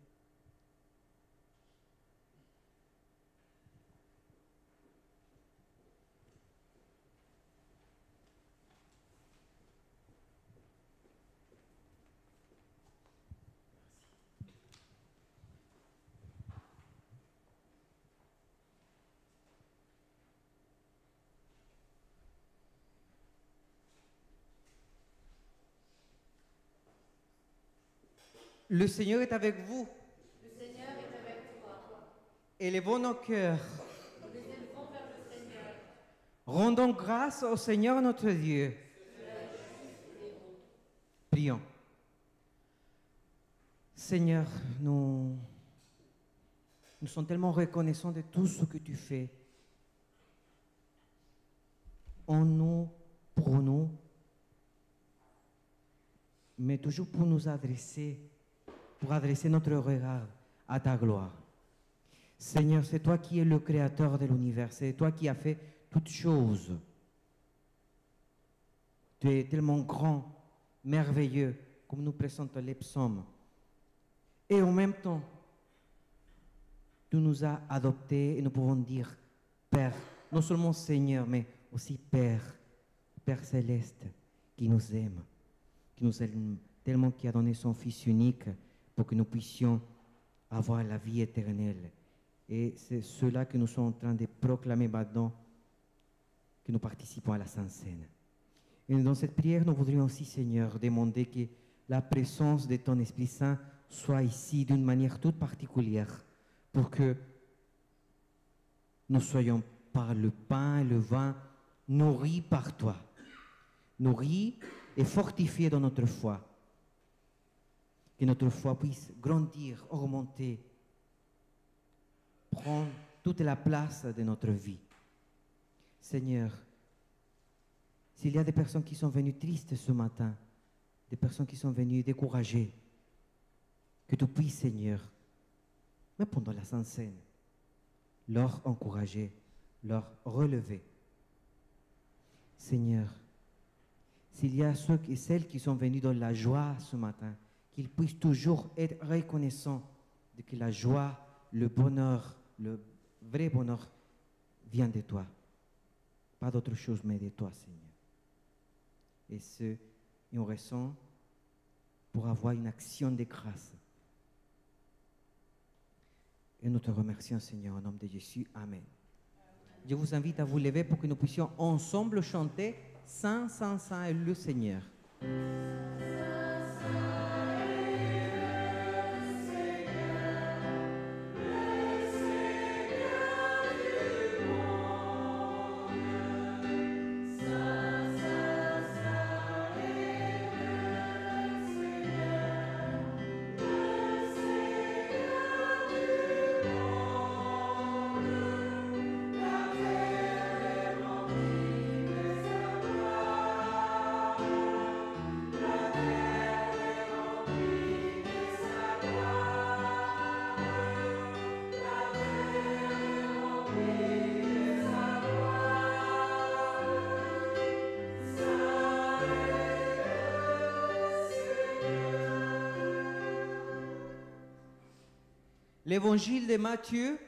Le Seigneur est avec vous. Le Seigneur est avec toi. Élevons nos cœurs. Nous les élevons vers le Seigneur. Rendons grâce au Seigneur notre Dieu. Prions. Seigneur, nous sommes tellement reconnaissants de tout ce que tu fais en nous, pour nous, mais toujours pour nous adresser, pour adresser notre regard à ta gloire. Seigneur, c'est toi qui es le créateur de l'univers, c'est toi qui as fait toutes choses. Tu es tellement grand, merveilleux, comme nous présentent les psaumes. Et en même temps, tu nous as adoptés et nous pouvons dire Père, non seulement Seigneur, mais aussi Père, Père céleste, qui nous aime tellement qu'il a donné son Fils unique pour que nous puissions avoir la vie éternelle. Et c'est cela que nous sommes en train de proclamer maintenant, que nous participons à la Sainte Seine. Et dans cette prière, nous voudrions aussi, Seigneur, demander que la présence de ton Esprit Saint soit ici d'une manière toute particulière, pour que nous soyons par le pain et le vin nourris par toi, nourris et fortifiés dans notre foi, que notre foi puisse grandir, augmenter, prendre toute la place de notre vie. Seigneur, s'il y a des personnes qui sont venues tristes ce matin, des personnes qui sont venues découragées, que tu puisses, Seigneur, même pendant la Sainte Seine, leur encourager, leur relever. Seigneur, s'il y a ceux et celles qui sont venus dans la joie ce matin, qu'ils puissent toujours être reconnaissants de que la joie, le bonheur, le vrai bonheur vient de toi. Pas d'autre chose, mais de toi, Seigneur. Et on ressent pour avoir une action de grâce. Et nous te remercions, Seigneur, au nom de Jésus. Amen. Je vous invite à vous lever pour que nous puissions ensemble chanter Saint, Saint, Saint est le Seigneur. L'évangile de Matthieu,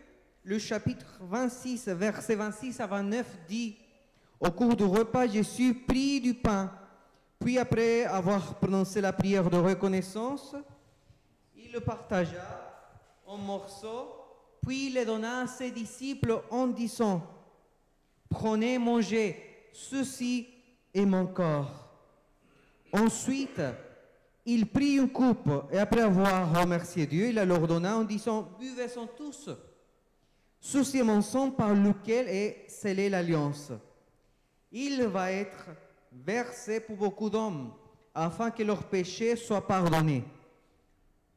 le chapitre 26, versets 26 à 29 dit: au cours du repas, Jésus prit du pain, puis après avoir prononcé la prière de reconnaissance, il le partagea en morceaux, puis il le donna à ses disciples en disant: prenez, mangez, ceci est mon corps. Ensuite, il prit une coupe et après avoir remercié Dieu, il la leur donna en disant: buvez-en tous. Ceci est mon sang par lequel est scellée l'alliance. Il va être versé pour beaucoup d'hommes, afin que leurs péchés soient pardonnés.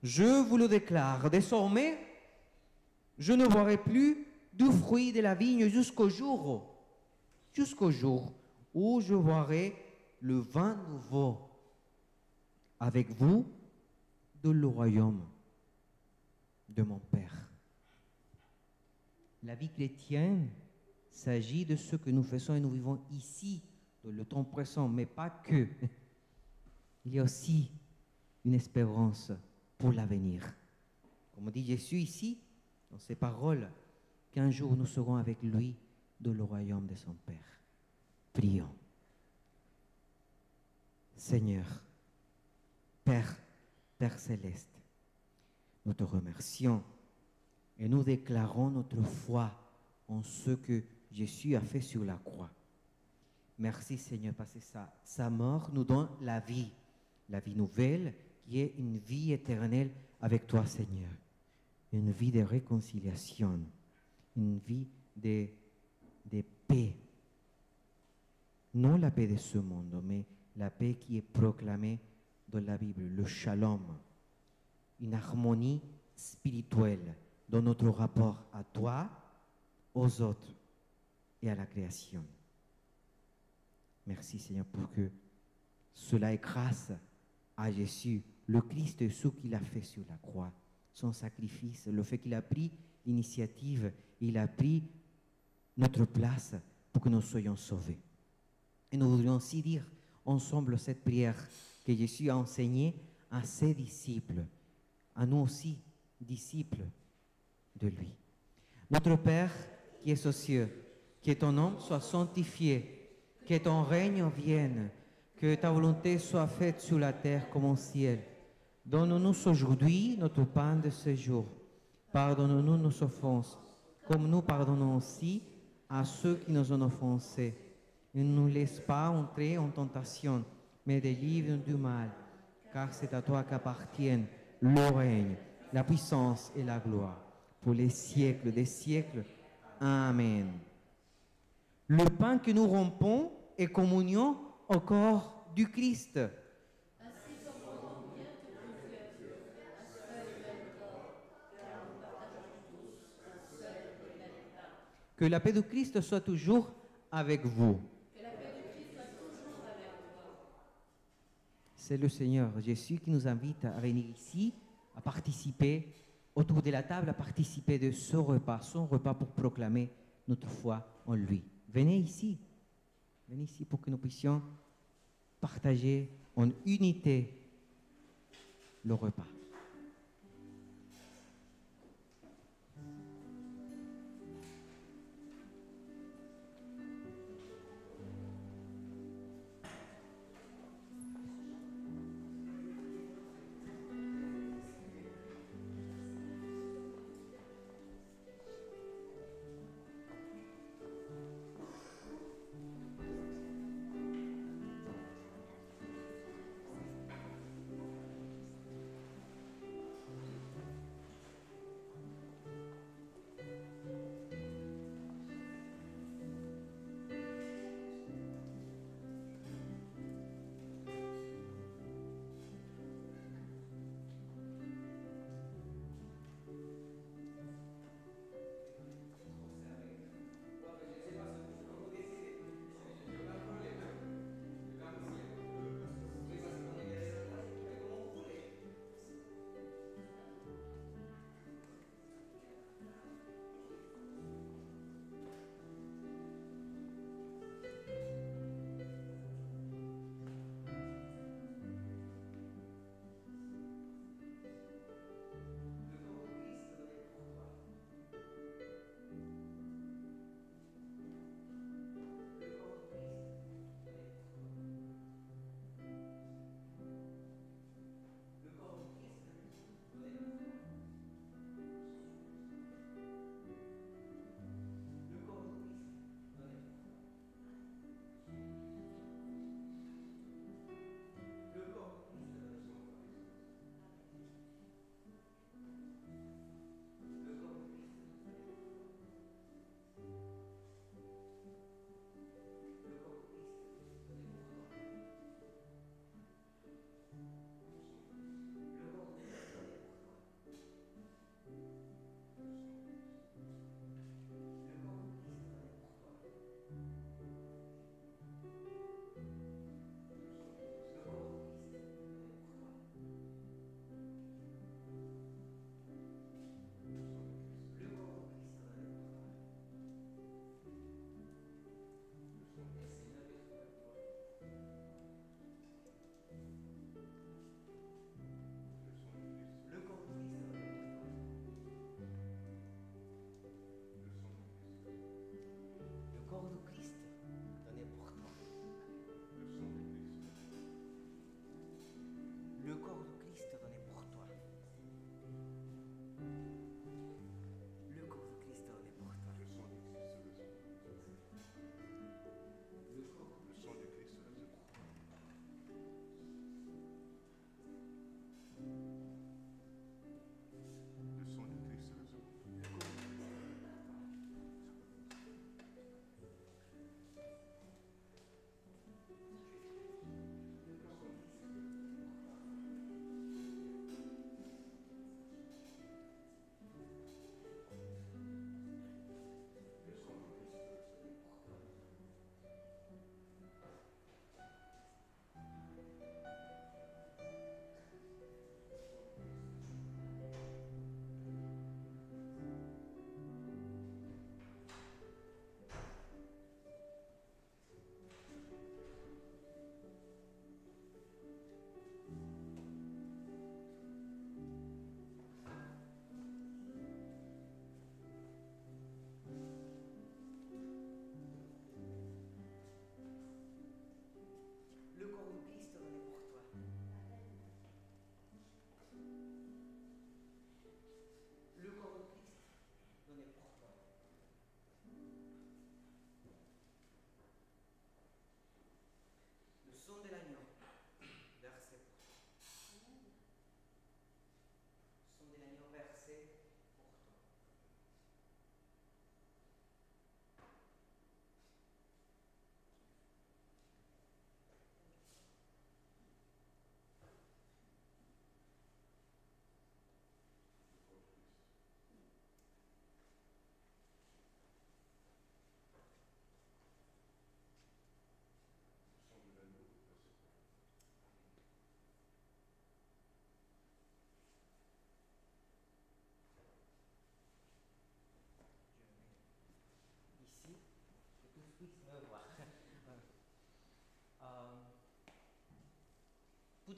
Je vous le déclare, désormais, je ne boirai plus du fruit de la vigne jusqu'au jour où je boirai le vin nouveau avec vous dans le royaume de mon Père. La vie chrétienne s'agit de ce que nous faisons et nous vivons ici, dans le temps présent, mais pas que. Il y a aussi une espérance pour l'avenir. Comme dit Jésus ici, dans ses paroles, qu'un jour nous serons avec lui dans le royaume de son Père. Prions. Seigneur, Père céleste, nous te remercions et nous déclarons notre foi en ce que Jésus a fait sur la croix. Merci Seigneur parce que sa mort nous donne la vie nouvelle qui est une vie éternelle avec toi Seigneur, une vie de réconciliation, une vie de paix. Non la paix de ce monde, mais la paix qui est proclamée dans la Bible, le shalom, une harmonie spirituelle dans notre rapport à toi, aux autres et à la création. Merci Seigneur pour que cela est grâce à Jésus, le Christ et ce qu'il a fait sur la croix, son sacrifice, le fait qu'il a pris l'initiative, il a pris notre place pour que nous soyons sauvés. Et nous voudrions aussi dire ensemble cette prière que Jésus a enseignée à ses disciples, à nous aussi, disciples de lui. Notre Père qui es aux cieux, que ton nom soit sanctifié, que ton règne vienne, Que ta volonté soit faite sur la terre comme au ciel. Donne-nous aujourd'hui notre pain de ce jour. Pardonne-nous nos offenses, comme nous pardonnons aussi à ceux qui nous ont offensés. Ne nous laisse pas entrer en tentation, mais délivre-nous du mal, car c'est à toi qu'appartiennent le règne, la puissance et la gloire, pour les siècles des siècles. Amen. Le pain que nous rompons est communion au corps du Christ. Que la paix du Christ soit toujours avec vous. C'est le Seigneur Jésus qui nous invite à venir ici, à participer autour de la table, à participer de ce repas, son repas pour proclamer notre foi en lui. Venez ici pour que nous puissions partager en unité le repas.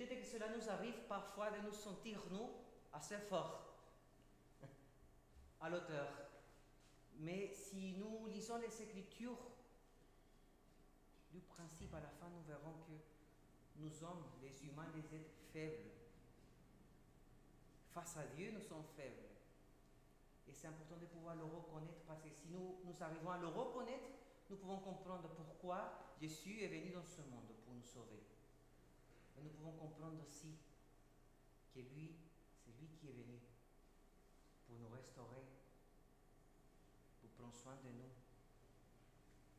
Peut-être que cela nous arrive parfois de nous sentir, nous, assez forts à l'auteur. Mais si nous lisons les Écritures, du principe à la fin, nous verrons que nous sommes, les humains, des êtres faibles. Face à Dieu, nous sommes faibles. Et c'est important de pouvoir le reconnaître, parce que si nous arrivons à le reconnaître, nous pouvons comprendre pourquoi Jésus est venu dans ce monde pour nous sauver. Et nous pouvons comprendre aussi que lui, c'est lui qui est venu pour nous restaurer, pour prendre soin de nous,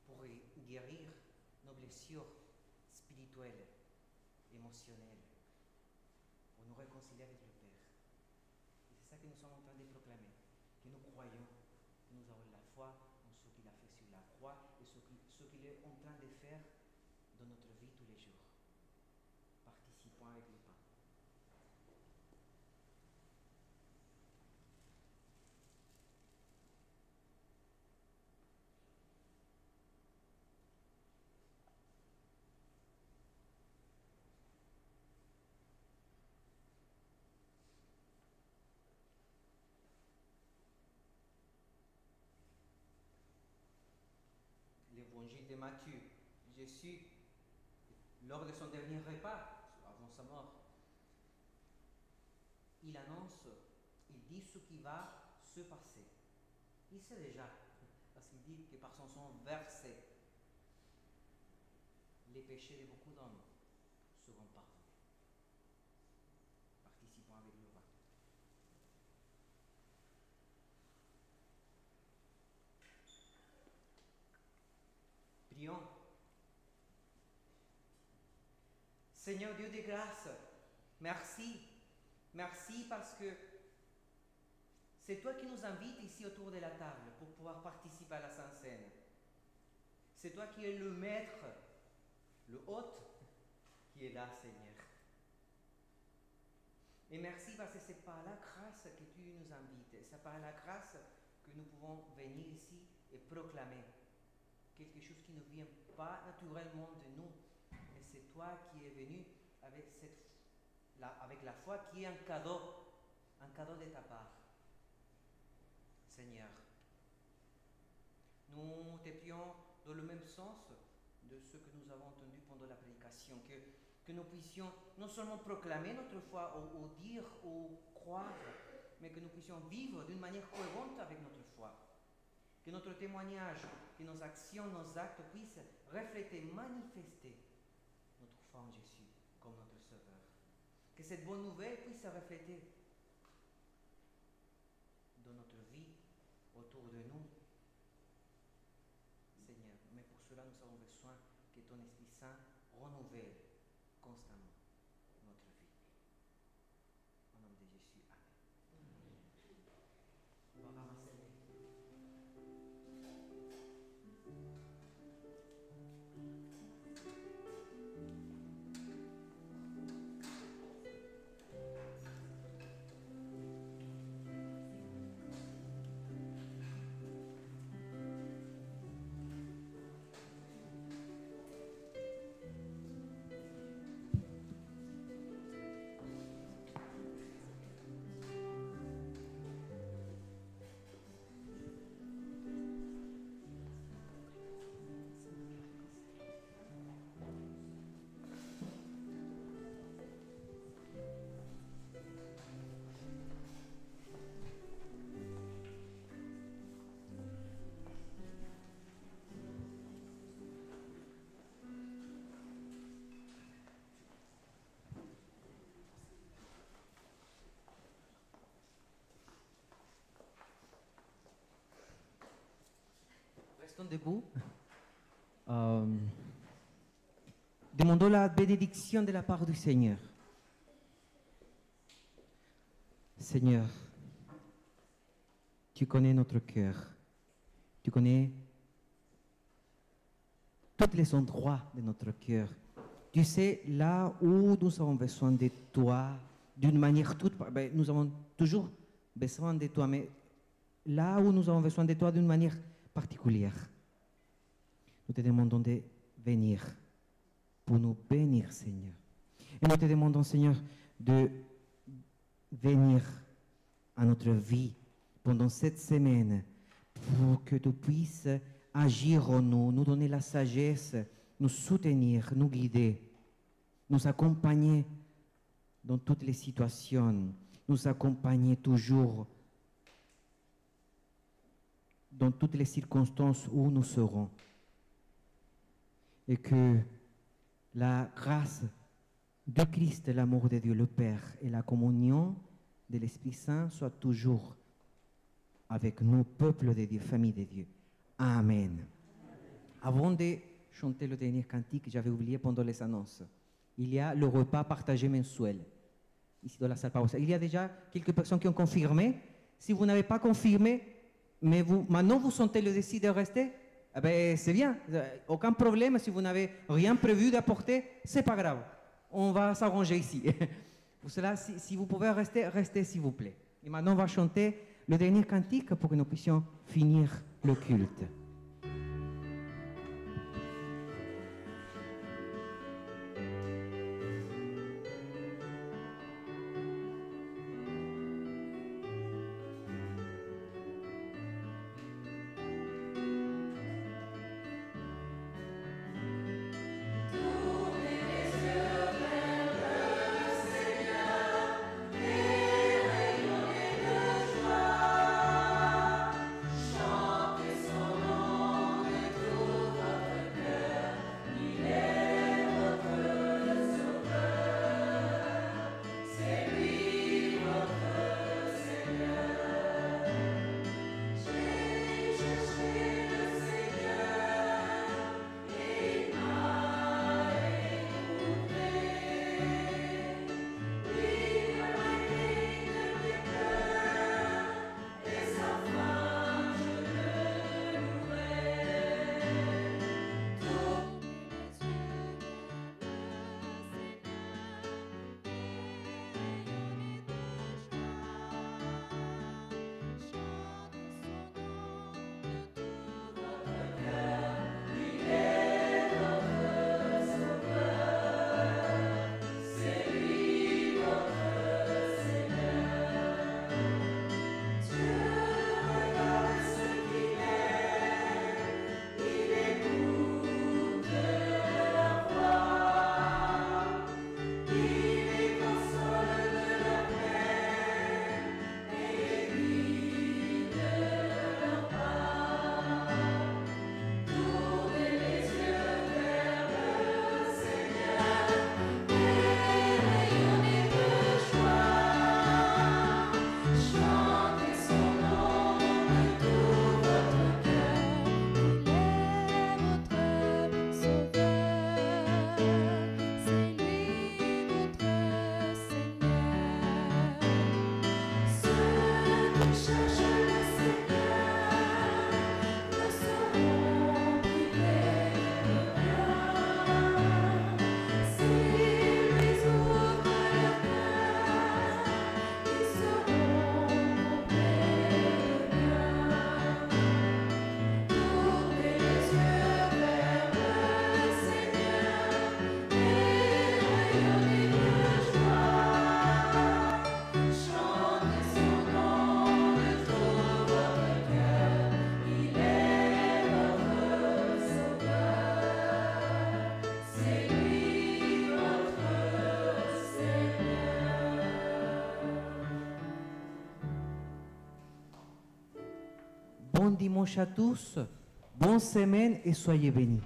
pour guérir nos blessures spirituelles, émotionnelles, pour nous réconcilier avec le Père. Et c'est ça que nous sommes en train de proclamer, que nous croyons, que nous avons la foi en ce qu'il a fait sur la croix et ce qu'il est en train de faire dans notre vie tous les jours. Participons avec le pain. L'évangile de Matthieu. Jésus, lors de son dernier repas, avant sa mort, il annonce, il dit ce qui va se passer. Il sait déjà, parce qu'il dit que par son sang versé, les péchés de beaucoup d'hommes seront pardonnés. Participons avec le roi. Prions. Seigneur Dieu de grâce, merci. Merci parce que c'est toi qui nous invites ici autour de la table pour pouvoir participer à la Sainte Seine. C'est toi qui es le maître, le hôte qui est là, Seigneur. Et merci parce que c'est par la grâce que tu nous invites. C'est par la grâce que nous pouvons venir ici et proclamer quelque chose qui ne vient pas naturellement de nous, mais c'est toi qui es venu avec, avec la foi qui est un cadeau de ta part. Seigneur, nous te prions dans le même sens de ce que nous avons entendu pendant la prédication, que nous puissions non seulement proclamer notre foi ou dire ou croire, mais que nous puissions vivre d'une manière cohérente avec notre foi. Que notre témoignage, que nos actions, nos actes puissent refléter, manifester notre foi en Jésus comme notre Sauveur. Que cette bonne nouvelle puisse se refléter dans notre vie, autour de nous. Seigneur, mais pour cela nous avons besoin que ton Esprit Saint renouvelle constamment notre vie. Au nom de Jésus, Amen. On va ramasser. Restons debout. Demandons la bénédiction de la part du Seigneur. Seigneur, tu connais notre cœur. Tu connais tous les endroits de notre cœur. Tu sais là où nous avons besoin de toi d'une manière toute... nous avons toujours besoin de toi, mais là où nous avons besoin de toi d'une manière particulière. Nous te demandons de venir pour nous bénir, Seigneur. Et nous te demandons, Seigneur, de venir à notre vie pendant cette semaine pour que tu puisses agir en nous, nous donner la sagesse, nous soutenir, nous guider, nous accompagner dans toutes les situations, nous accompagner toujours dans toutes les circonstances où nous serons. Et que la grâce de Christ, l'amour de Dieu le Père et la communion de l'Esprit Saint soient toujours avec nous, peuple de Dieu, famille de Dieu. Amen. Avant de chanter le dernier cantique, j'avais oublié pendant les annonces. Il y a le repas partagé mensuel, ici dans la salle paroissiale. Il y a déjà quelques personnes qui ont confirmé. Si vous n'avez pas confirmé, mais maintenant vous sentez le désir de rester, eh ben, c'est bien. Aucun problème. Si vous n'avez rien prévu d'apporter, c'est pas grave. On va s'arranger ici. Pour cela, si vous pouvez rester, restez s'il vous plaît. Et maintenant, on va chanter le dernier cantique pour que nous puissions finir le culte. Bon dimanche à tous, bonne semaine et soyez bénis.